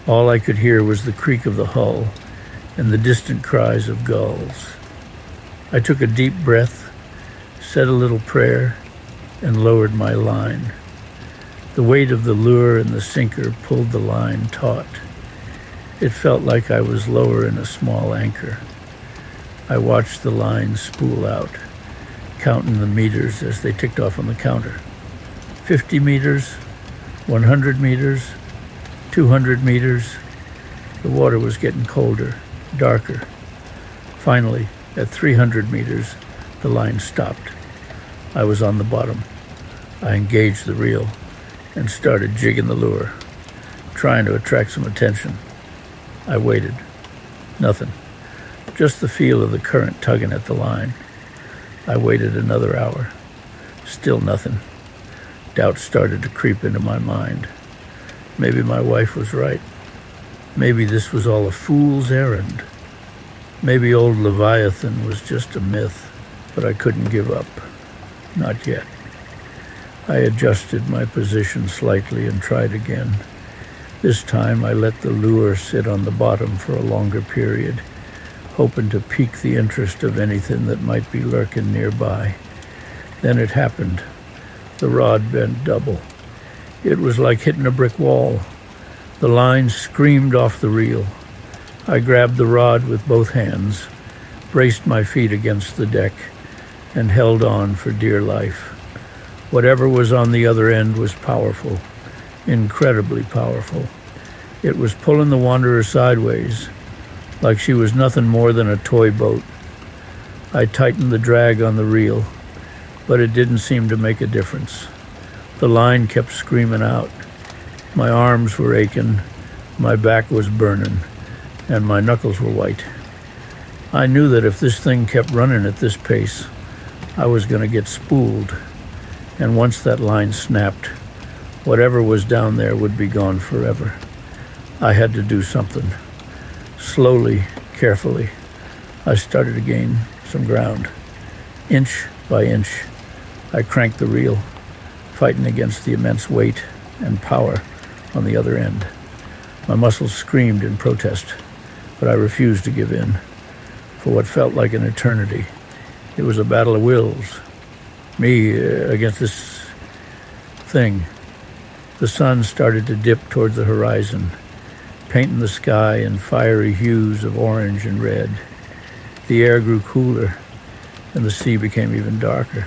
All I could hear was the creak of the hull and the distant cries of gulls. I took a deep breath, said a little prayer, and lowered my line. The weight of the lure and the sinker pulled the line taut. It felt like I was lowering a small anchor. I watched the line spool out, counting the meters as they ticked off on the counter. 50 meters, 100 meters, 200 meters. The water was getting colder, darker. Finally, at 300 meters, the line stopped. I was on the bottom. I engaged the reel and started jigging the lure, trying to attract some attention. I waited. Nothing. Just the feel of the current tugging at the line. I waited another hour. Still nothing. Doubt started to creep into my mind. Maybe my wife was right. Maybe this was all a fool's errand. Maybe old Leviathan was just a myth, but I couldn't give up. Not yet. I adjusted my position slightly and tried again. This time I let the lure sit on the bottom for a longer period, hoping to pique the interest of anything that might be lurking nearby. Then it happened. The rod bent double. It was like hitting a brick wall. The line screamed off the reel. I grabbed the rod with both hands, braced my feet against the deck, and held on for dear life. Whatever was on the other end was powerful, incredibly powerful. It was pulling the Wanderer sideways, like she was nothing more than a toy boat. I tightened the drag on the reel, but it didn't seem to make a difference. The line kept screaming out. My arms were aching, my back was burning, and my knuckles were white. I knew that if this thing kept running at this pace, I was going to get spooled, and once that line snapped, whatever was down there would be gone forever. I had to do something. Slowly, carefully, I started to gain some ground. Inch by inch, I cranked the reel, fighting against the immense weight and power on the other end. My muscles screamed in protest, but I refused to give in. For what felt like an eternity, it was a battle of wills. Me against this thing. The sun started to dip towards the horizon, painting the sky in fiery hues of orange and red. The air grew cooler, and the sea became even darker.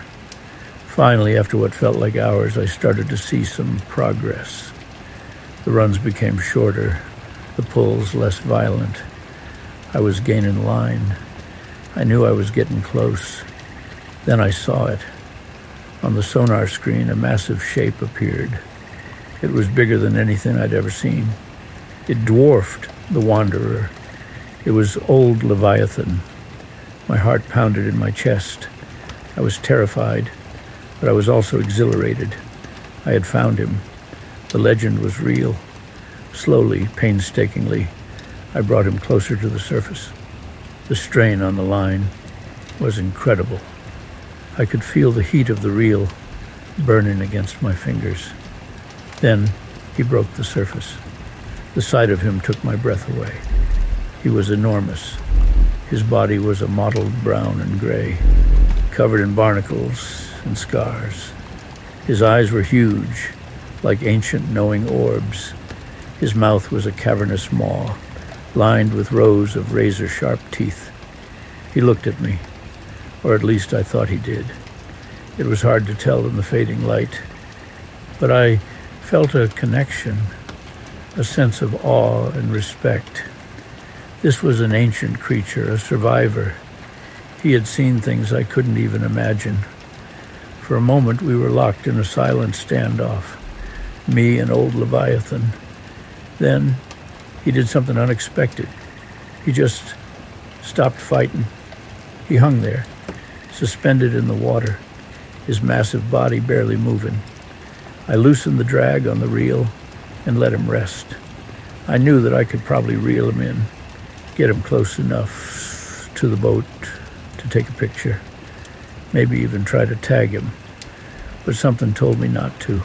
Finally, after what felt like hours, I started to see some progress. The runs became shorter, the pulls less violent. I was gaining line. I knew I was getting close. Then I saw it. On the sonar screen, a massive shape appeared. It was bigger than anything I'd ever seen. It dwarfed the Wanderer. It was old Leviathan. My heart pounded in my chest. I was terrified, but I was also exhilarated. I had found him. The legend was real. Slowly, painstakingly, I brought him closer to the surface. The strain on the line was incredible. I could feel the heat of the reel burning against my fingers. Then he broke the surface. The sight of him took my breath away. He was enormous. His body was a mottled brown and gray, covered in barnacles and scars. His eyes were huge, like ancient knowing orbs. His mouth was a cavernous maw, lined with rows of razor-sharp teeth. He looked at me, or at least I thought he did. It was hard to tell in the fading light, but I felt a connection, a sense of awe and respect. This was an ancient creature, a survivor. He had seen things I couldn't even imagine. For a moment, we were locked in a silent standoff, me and old Leviathan. Then he did something unexpected. He just stopped fighting. He hung there, suspended in the water, his massive body barely moving. I loosened the drag on the reel and let him rest. I knew that I could probably reel him in, get him close enough to the boat to take a picture, maybe even try to tag him, but something told me not to.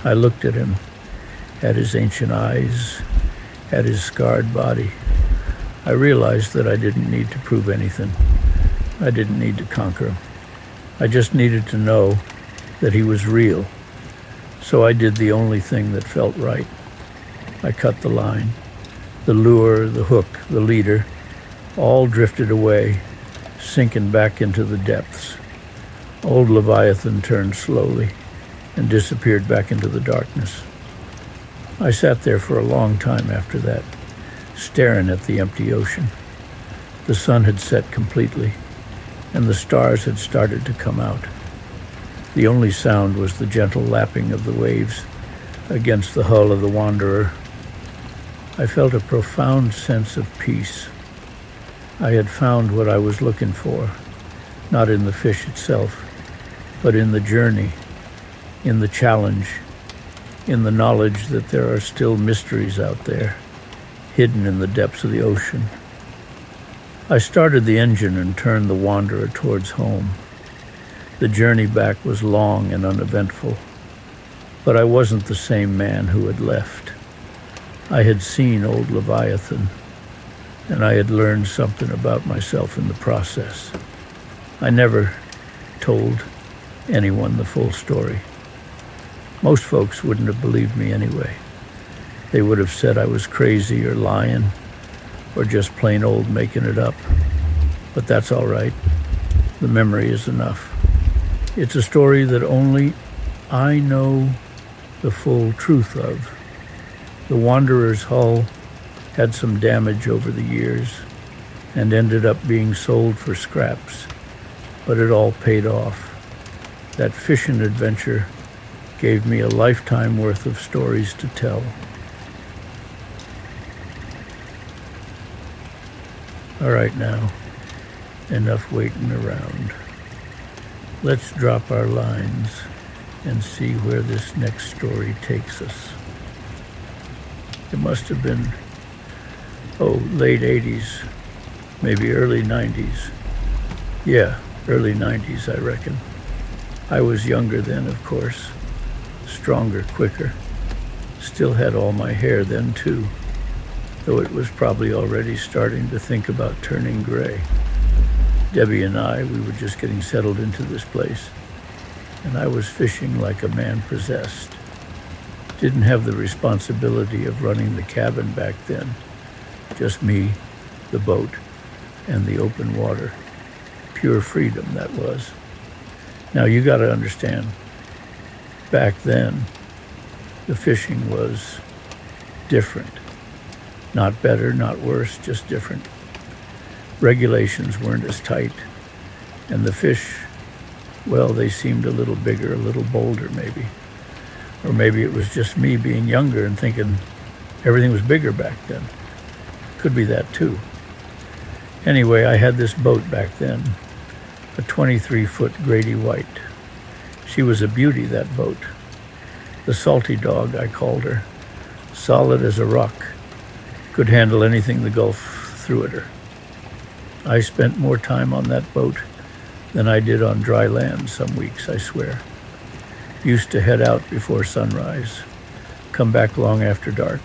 I looked at him, at his ancient eyes, at his scarred body. I realized that I didn't need to prove anything. I didn't need to conquer him. I just needed to know that he was real. So I did the only thing that felt right. I cut the line. The lure, the hook, the leader, all drifted away, sinking back into the depths. Old Leviathan turned slowly and disappeared back into the darkness. I sat there for a long time after that, staring at the empty ocean. The sun had set completely, and the stars had started to come out. The only sound was the gentle lapping of the waves against the hull of the Wanderer. I felt a profound sense of peace. I had found what I was looking for, not in the fish itself, but in the journey, in the challenge, in the knowledge that there are still mysteries out there, hidden in the depths of the ocean. I started the engine and turned the Wanderer towards home. The journey back was long and uneventful, but I wasn't the same man who had left. I had seen old Leviathan, and I had learned something about myself in the process. I never told anyone the full story. Most folks wouldn't have believed me anyway. They would have said I was crazy or lying, or just plain old making it up. But that's all right. The memory is enough. It's a story that only I know the full truth of. The Wanderer's hull had some damage over the years and ended up being sold for scraps, but it all paid off. That fishing adventure gave me a lifetime worth of stories to tell. All right now, enough waiting around. Let's drop our lines and see where this next story takes us. It must have been, late 80s, maybe early 90s. Yeah, early 90s, I reckon. I was younger then, of course, stronger, quicker. Still had all my hair then, too, though it was probably already starting to think about turning gray. Debbie and I, we were just getting settled into this place, and I was fishing like a man possessed. Didn't have the responsibility of running the cabin back then. Just me, the boat, and the open water. Pure freedom, that was. Now you got to understand, back then, the fishing was different. Not better, not worse, just different. Regulations weren't as tight, and the fish, well, they seemed a little bigger, a little bolder maybe. Or maybe it was just me being younger and thinking everything was bigger back then. Could be that too. Anyway, I had this boat back then, a 23-foot Grady White. She was a beauty, that boat. The salty dog, I called her. Solid as a rock. Could handle anything the Gulf threw at her. I spent more time on that boat than I did on dry land some weeks, I swear. Used to head out before sunrise, come back long after dark,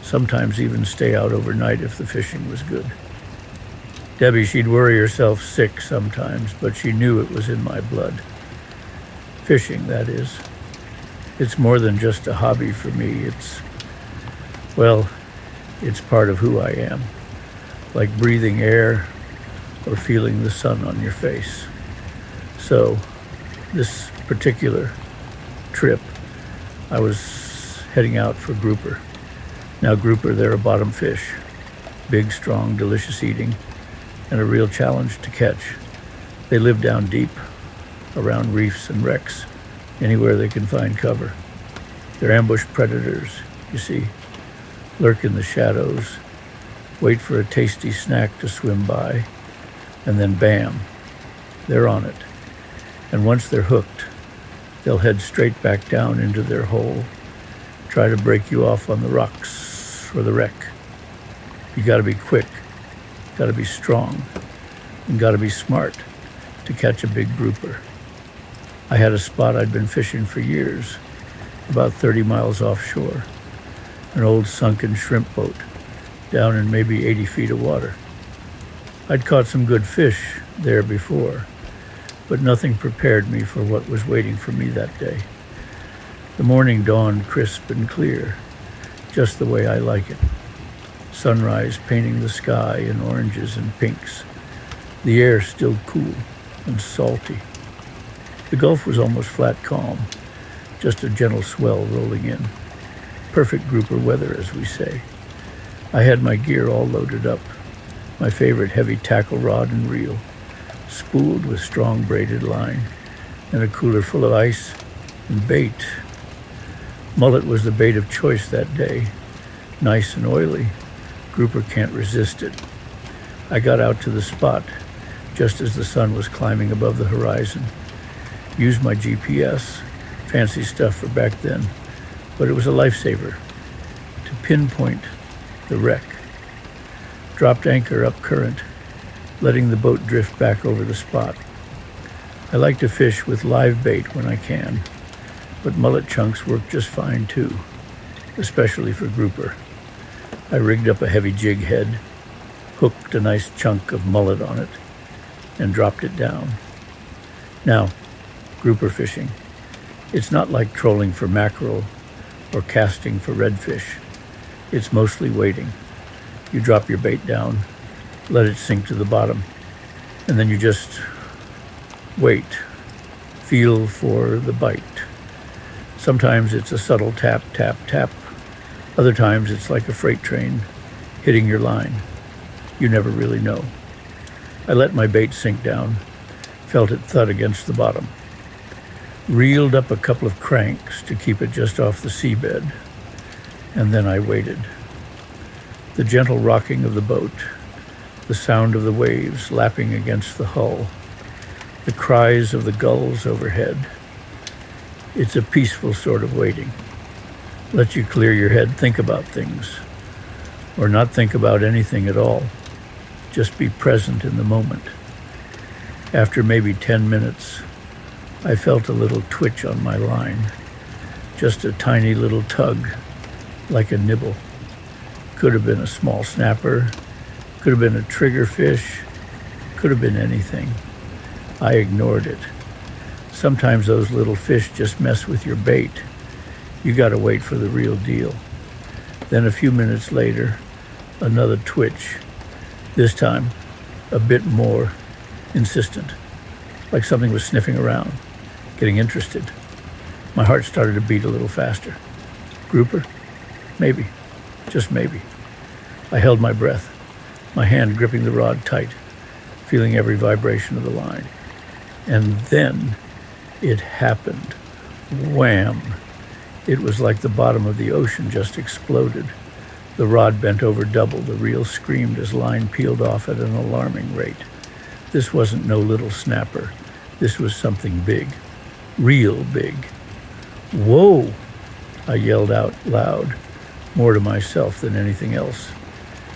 sometimes even stay out overnight if the fishing was good. Debbie, she'd worry herself sick sometimes, but she knew it was in my blood. Fishing, that is. It's more than just a hobby for me. It's part of who I am, like breathing air or feeling the sun on your face. So, this particular trip, I was heading out for grouper. Now grouper, they're a bottom fish. Big, strong, delicious eating, and a real challenge to catch. They live down deep, around reefs and wrecks, anywhere they can find cover. They're ambush predators, you see. Lurk in the shadows, wait for a tasty snack to swim by, and then bam, they're on it. And once they're hooked, they'll head straight back down into their hole, try to break you off on the rocks or the wreck. You gotta be quick, gotta be strong, and gotta be smart to catch a big grouper. I had a spot I'd been fishing for years, about 30 miles offshore, an old sunken shrimp boat, down in maybe 80 feet of water. I'd caught some good fish there before, but nothing prepared me for what was waiting for me that day. The morning dawned crisp and clear, just the way I like it. Sunrise painting the sky in oranges and pinks. The air still cool and salty. The Gulf was almost flat calm, just a gentle swell rolling in. Perfect grouper weather, as we say. I had my gear all loaded up, my favorite heavy tackle rod and reel, spooled with strong braided line, and a cooler full of ice and bait. Mullet was the bait of choice that day. Nice and oily. Grouper can't resist it. I got out to the spot just as the sun was climbing above the horizon. Used my GPS, fancy stuff for back then, but it was a lifesaver, to pinpoint the wreck. Dropped anchor up current, letting the boat drift back over the spot. I like to fish with live bait when I can, but mullet chunks work just fine too, especially for grouper. I rigged up a heavy jig head, hooked a nice chunk of mullet on it, and dropped it down. Now, grouper fishing. It's not like trolling for mackerel or casting for redfish. It's mostly waiting. You drop your bait down, let it sink to the bottom, and then you just wait, feel for the bite. Sometimes it's a subtle tap, tap, tap. Other times it's like a freight train hitting your line. You never really know. I let my bait sink down, felt it thud against the bottom. Reeled up a couple of cranks to keep it just off the seabed, and then I waited. The gentle rocking of the boat, the sound of the waves lapping against the hull, the cries of the gulls overhead. It's a peaceful sort of waiting. Let you clear your head, think about things, or not think about anything at all. Just be present in the moment. After maybe 10 minutes, I felt a little twitch on my line, just a tiny little tug, like a nibble. Could have been a small snapper, could have been a trigger fish, could have been anything. I ignored it. Sometimes those little fish just mess with your bait. You got to wait for the real deal. Then a few minutes later, another twitch, this time a bit more insistent, like something was sniffing around, getting interested. My heart started to beat a little faster. Grouper? Maybe, just maybe. I held my breath, my hand gripping the rod tight, feeling every vibration of the line. And then it happened. Wham! It was like the bottom of the ocean just exploded. The rod bent over double. The reel screamed as line peeled off at an alarming rate. This wasn't no little snapper. This was something big, real big. Whoa! I yelled out loud, more to myself than anything else.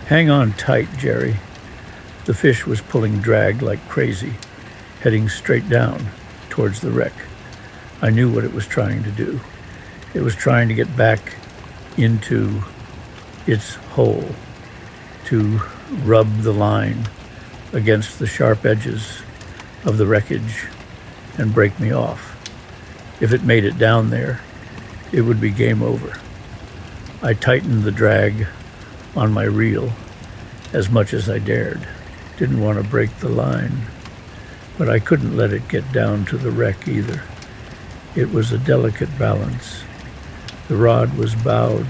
Hang on tight, Jerry. The fish was pulling drag like crazy, heading straight down towards the wreck. I knew what it was trying to do. It was trying to get back into its hole, to rub the line against the sharp edges of the wreckage and break me off. If it made it down there, it would be game over. I tightened the drag on my reel as much as I dared. Didn't want to break the line, but I couldn't let it get down to the wreck either. It was a delicate balance. The rod was bowed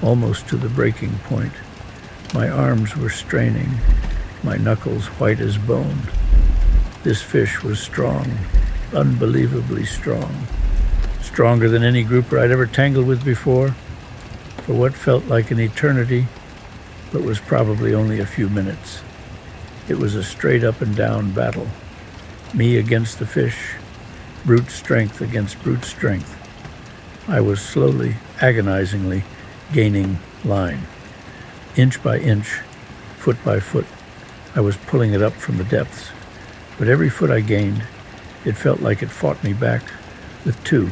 almost to the breaking point. My arms were straining, my knuckles white as bone. This fish was strong, unbelievably strong. Stronger than any grouper I'd ever tangled with before, for what felt like an eternity, but was probably only a few minutes. It was a straight up and down battle. Me against the fish, brute strength against brute strength. I was slowly, agonizingly gaining line. Inch by inch, foot by foot, I was pulling it up from the depths. But every foot I gained, it felt like it fought me back with two.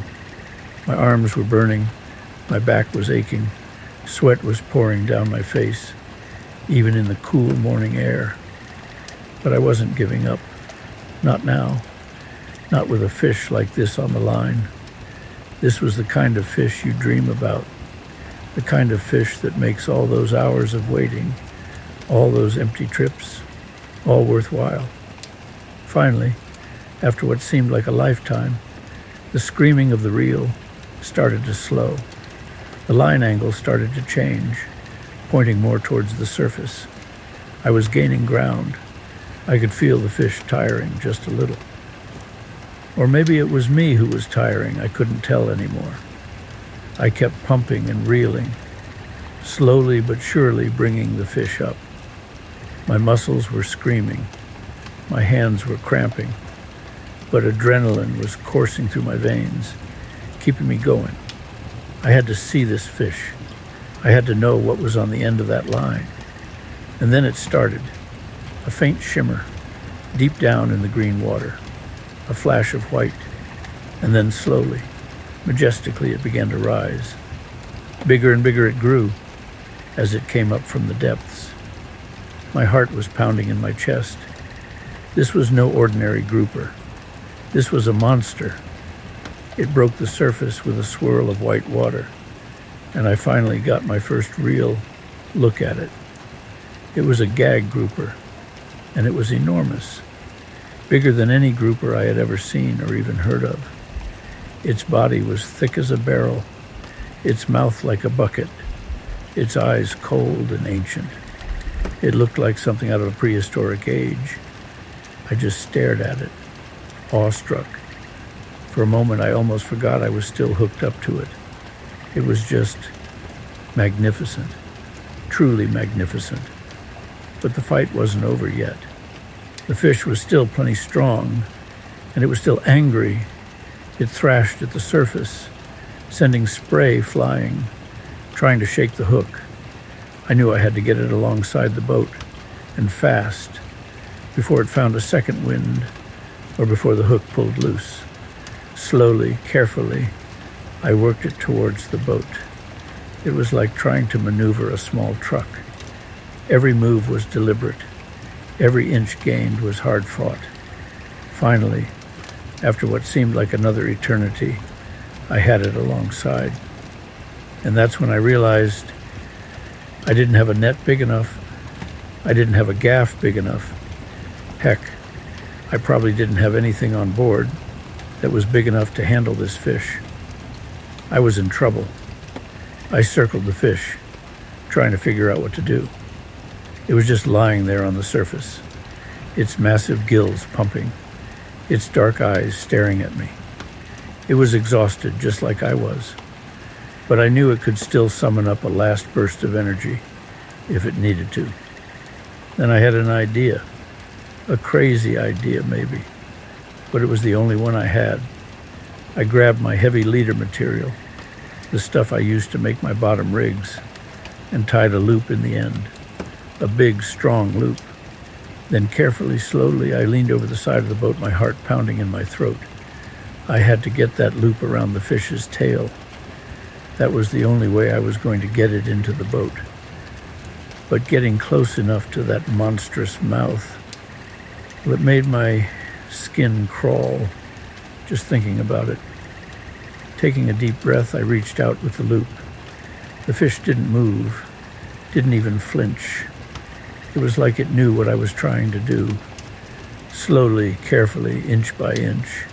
My arms were burning, my back was aching, sweat was pouring down my face, even in the cool morning air. But I wasn't giving up. Not now. Not with a fish like this on the line. This was the kind of fish you dream about. The kind of fish that makes all those hours of waiting, all those empty trips, all worthwhile. Finally, after what seemed like a lifetime, the screaming of the reel started to slow. The line angle started to change, pointing more towards the surface. I was gaining ground. I could feel the fish tiring just a little. Or maybe it was me who was tiring. I couldn't tell anymore. I kept pumping and reeling, slowly but surely bringing the fish up. My muscles were screaming. My hands were cramping, but adrenaline was coursing through my veins, keeping me going. I had to see this fish. I had to know what was on the end of that line. And then it started, a faint shimmer, deep down in the green water, a flash of white, and then slowly, majestically it began to rise. Bigger and bigger it grew as it came up from the depths. My heart was pounding in my chest. This was no ordinary grouper. This was a monster. It broke the surface with a swirl of white water, and I finally got my first real look at it. It was a gag grouper, and it was enormous, bigger than any grouper I had ever seen or even heard of. Its body was thick as a barrel, its mouth like a bucket, its eyes cold and ancient. It looked like something out of a prehistoric age. I just stared at it, awestruck. For a moment, I almost forgot I was still hooked up to it. It was just magnificent, truly magnificent. But the fight wasn't over yet. The fish was still plenty strong, and it was still angry. It thrashed at the surface, sending spray flying, trying to shake the hook. I knew I had to get it alongside the boat, and fast, before it found a second wind, or before the hook pulled loose. Slowly, carefully, I worked it towards the boat. It was like trying to maneuver a small truck. Every move was deliberate. Every inch gained was hard fought. Finally, after what seemed like another eternity, I had it alongside. And that's when I realized I didn't have a net big enough. I didn't have a gaff big enough. Heck, I probably didn't have anything on board that was big enough to handle this fish. I was in trouble. I circled the fish, trying to figure out what to do. It was just lying there on the surface, its massive gills pumping, its dark eyes staring at me. It was exhausted, just like I was, but I knew it could still summon up a last burst of energy if it needed to. Then I had an idea, a crazy idea maybe, but it was the only one I had. I grabbed my heavy leader material, the stuff I used to make my bottom rigs, and tied a loop in the end, a big, strong loop. Then carefully, slowly, I leaned over the side of the boat, my heart pounding in my throat. I had to get that loop around the fish's tail. That was the only way I was going to get it into the boat. But getting close enough to that monstrous mouth, well, it made my skin crawl just thinking about it. Taking a deep breath, I reached out with the loop. The fish didn't move, didn't even flinch. It was like it knew what I was trying to do. Slowly, carefully, inch by inch,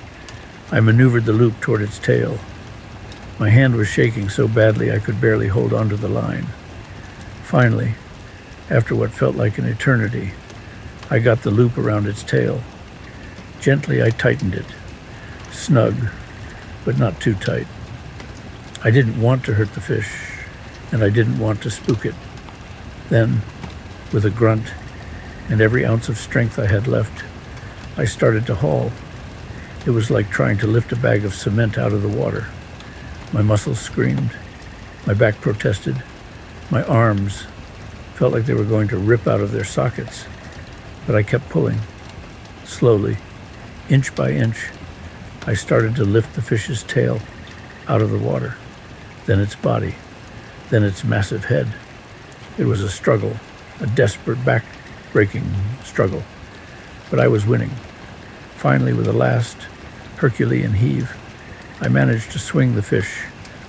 I maneuvered the loop toward its tail. My hand was shaking so badly I could barely hold onto the line. Finally, after what felt like an eternity, I got the loop around its tail. Gently, I tightened it, snug, but not too tight. I didn't want to hurt the fish, and I didn't want to spook it. Then, with a grunt and every ounce of strength I had left, I started to haul. It was like trying to lift a bag of cement out of the water. My muscles screamed, my back protested, my arms felt like they were going to rip out of their sockets, but I kept pulling. Slowly, inch by inch, I started to lift the fish's tail out of the water, then its body, then its massive head. It was a struggle, a desperate, back-breaking struggle, but I was winning. Finally, with a last Herculean heave, I managed to swing the fish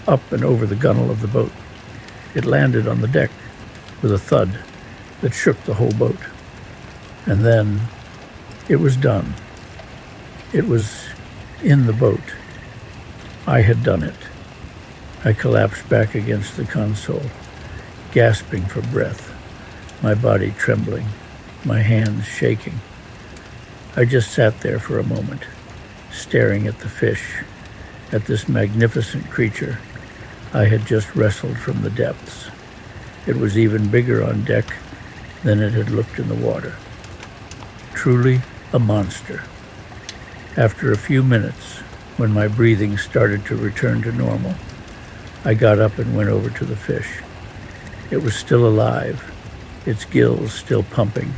up and over the gunwale of the boat. It landed on the deck with a thud that shook the whole boat. And then it was done. It was in the boat. I had done it. I collapsed back against the console, gasping for breath, my body trembling, my hands shaking. I just sat there for a moment, staring at the fish, at this magnificent creature I had just wrestled from the depths. It was even bigger on deck than it had looked in the water. Truly a monster. After a few minutes, when my breathing started to return to normal, I got up and went over to the fish. It was still alive, its gills still pumping,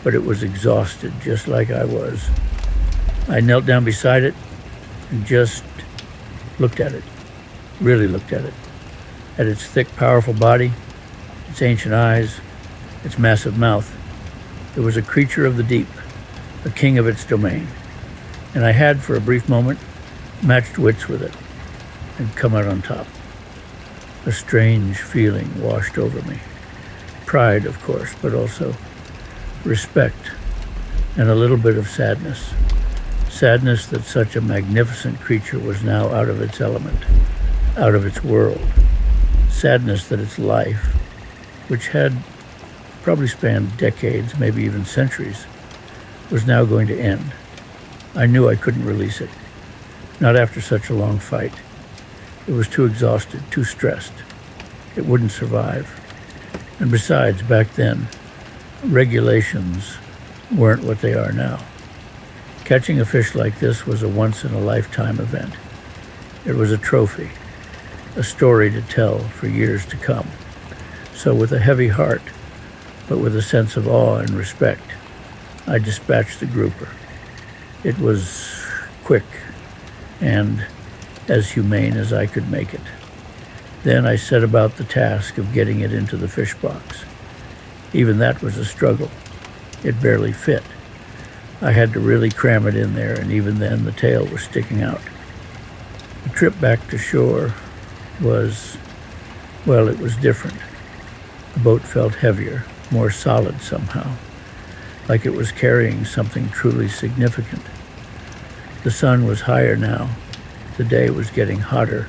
but it was exhausted just like I was. I knelt down beside it and just looked at it, really looked at it, at its thick, powerful body, its ancient eyes, its massive mouth. It was a creature of the deep, a king of its domain, and I had, for a brief moment, matched wits with it and come out on top. A strange feeling washed over me. Pride, of course, but also respect and a little bit of sadness. Sadness that such a magnificent creature was now out of its element, out of its world. Sadness that its life, which had probably spanned decades, maybe even centuries, was now going to end. I knew I couldn't release it, not after such a long fight. It was too exhausted, too stressed. It wouldn't survive. And besides, back then, regulations weren't what they are now. Catching a fish like this was a once-in-a-lifetime event. It was a trophy, a story to tell for years to come. So with a heavy heart, but with a sense of awe and respect, I dispatched the grouper. It was quick and as humane as I could make it. Then I set about the task of getting it into the fish box. Even that was a struggle. It barely fit. I had to really cram it in there, and even then the tail was sticking out. The trip back to shore was Well, it was different. The boat felt heavier, more solid somehow, like it was carrying something truly significant. The sun was higher now. The day was getting hotter,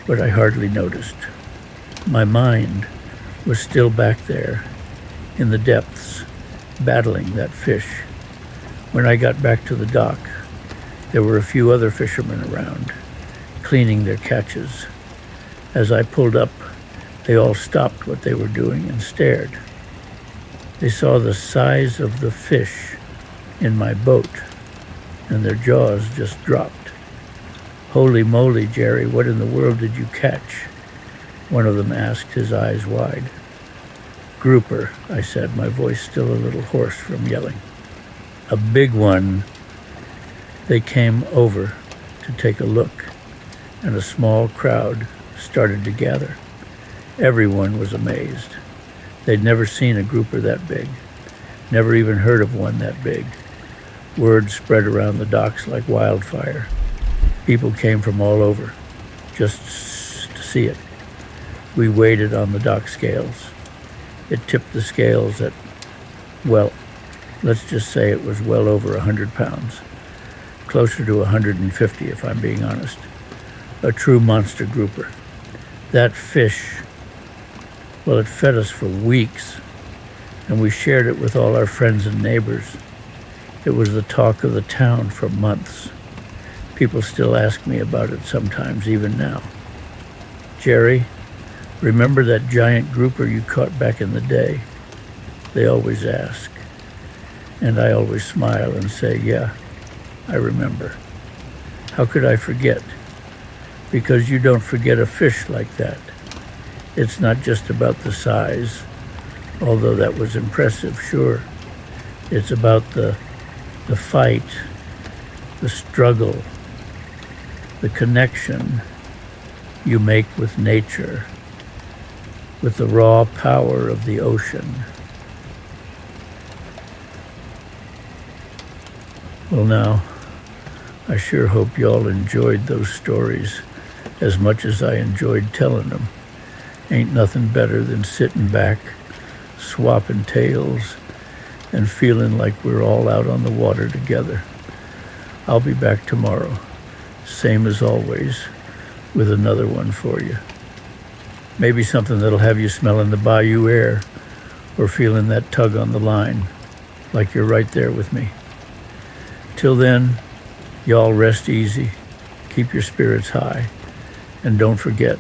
but I hardly noticed. My mind was still back there, in the depths, battling that fish. When I got back to the dock, there were a few other fishermen around, cleaning their catches. As I pulled up, they all stopped what they were doing and stared. They saw the size of the fish in my boat, and their jaws just dropped. "Holy moly, Jerry, what in the world did you catch?" one of them asked, his eyes wide. "Grouper," I said, my voice still a little hoarse from yelling. "A big one." They came over to take a look, and a small crowd started to gather. Everyone was amazed. They'd never seen a grouper that big, never even heard of one that big. Word spread around the docks like wildfire. People came from all over, just to see it. We weighed it on the dock scales. It tipped the scales at, well, let's just say it was well over 100 pounds. Closer to 150 if I'm being honest. A true monster grouper. That fish, well, it fed us for weeks, and we shared it with all our friends and neighbors. It was the talk of the town for months. People still ask me about it sometimes, even now. "Jerry, remember that giant grouper you caught back in the day?" They always ask. And I always smile and say, "Yeah, I remember." How could I forget? Because you don't forget a fish like that. It's not just about the size, although that was impressive, sure. It's about the fight, the struggle, the connection you make with nature, with the raw power of the ocean. Well, now, I sure hope y'all enjoyed those stories as much as I enjoyed telling them. Ain't nothing better than sitting back, swapping tales, and feeling like we're all out on the water together. I'll be back tomorrow, same as always, with another one for you. Maybe something that'll have you smelling the bayou air or feeling that tug on the line, like you're right there with me. Till then, y'all rest easy, keep your spirits high, and don't forget,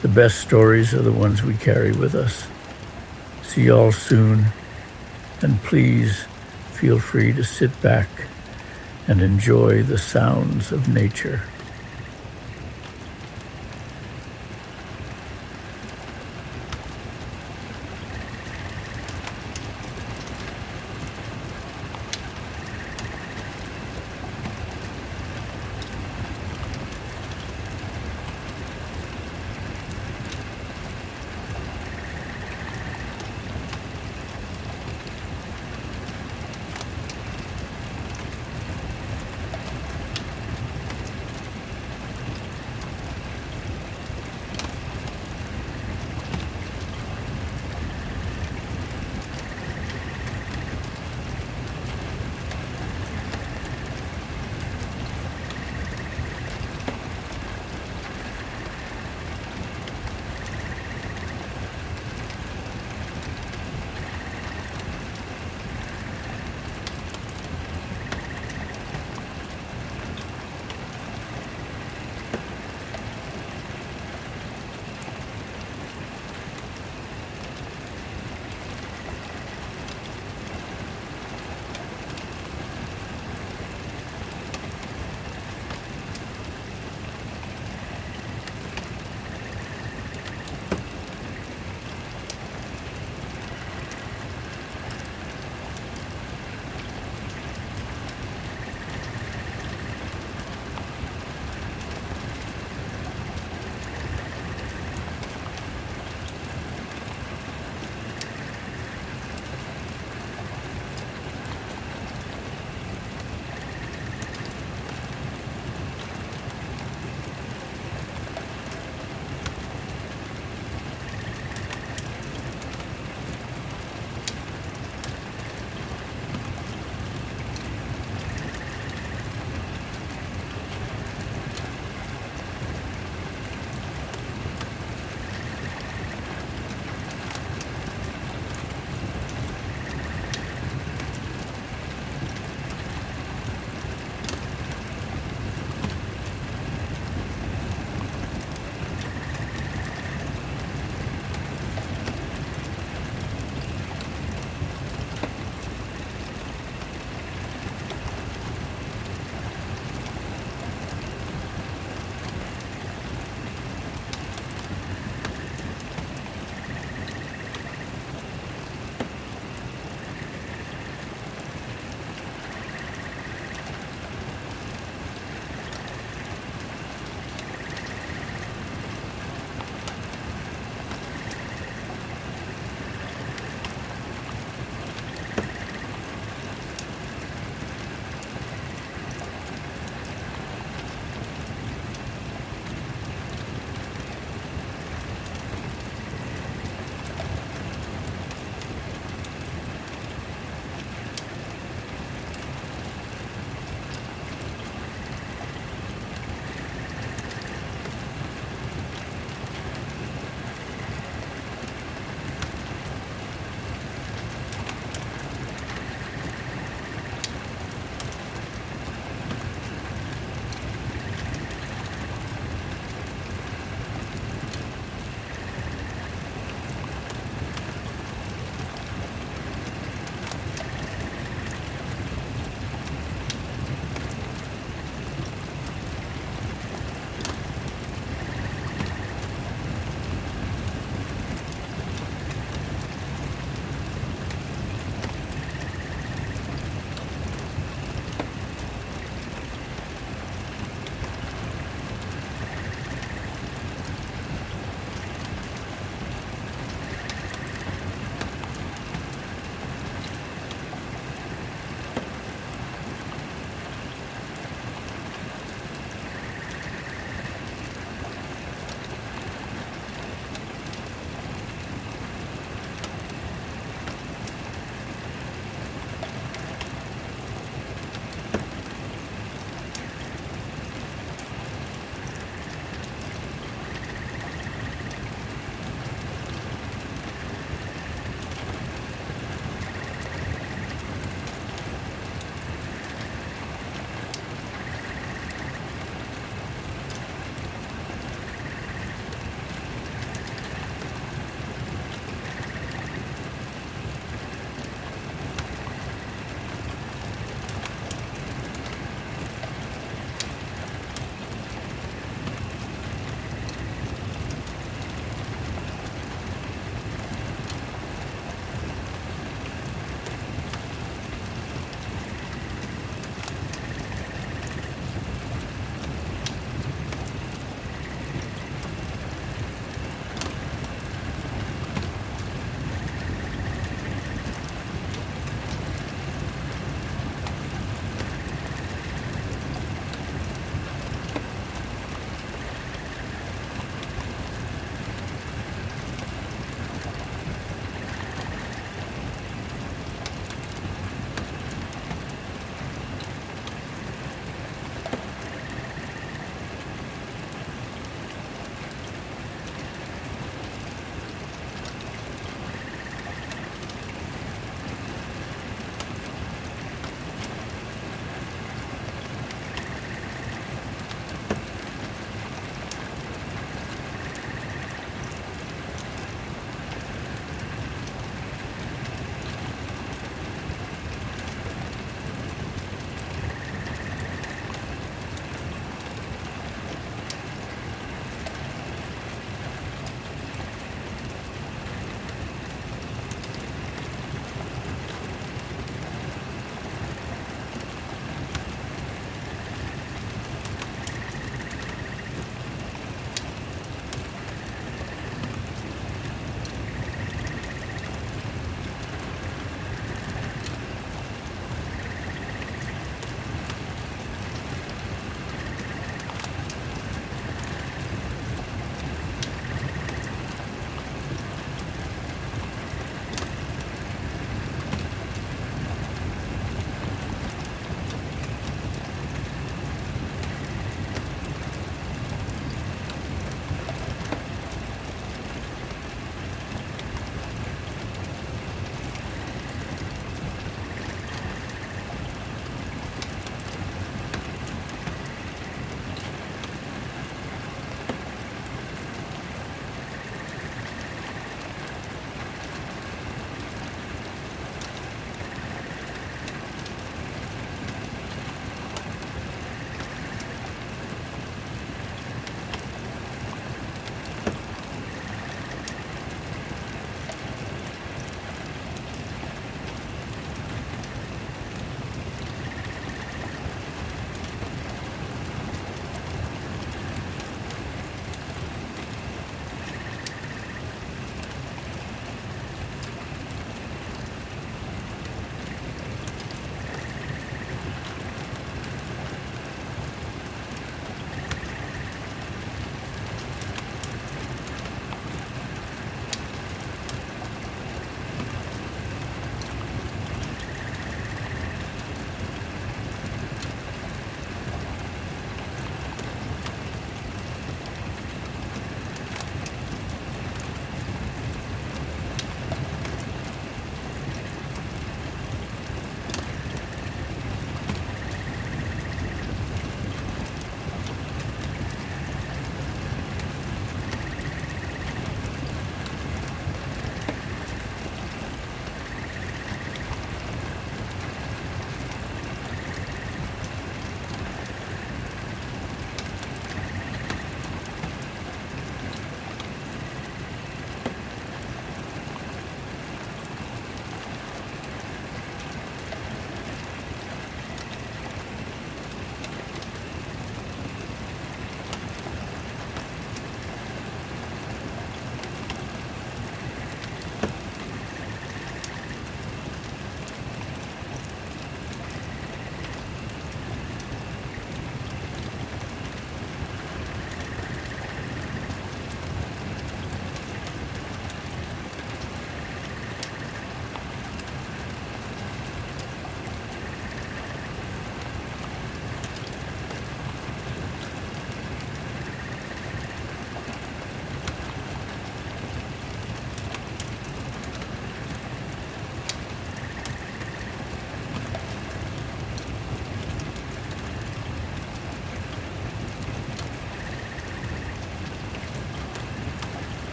the best stories are the ones we carry with us. See y'all soon, and please feel free to sit back and enjoy the sounds of nature.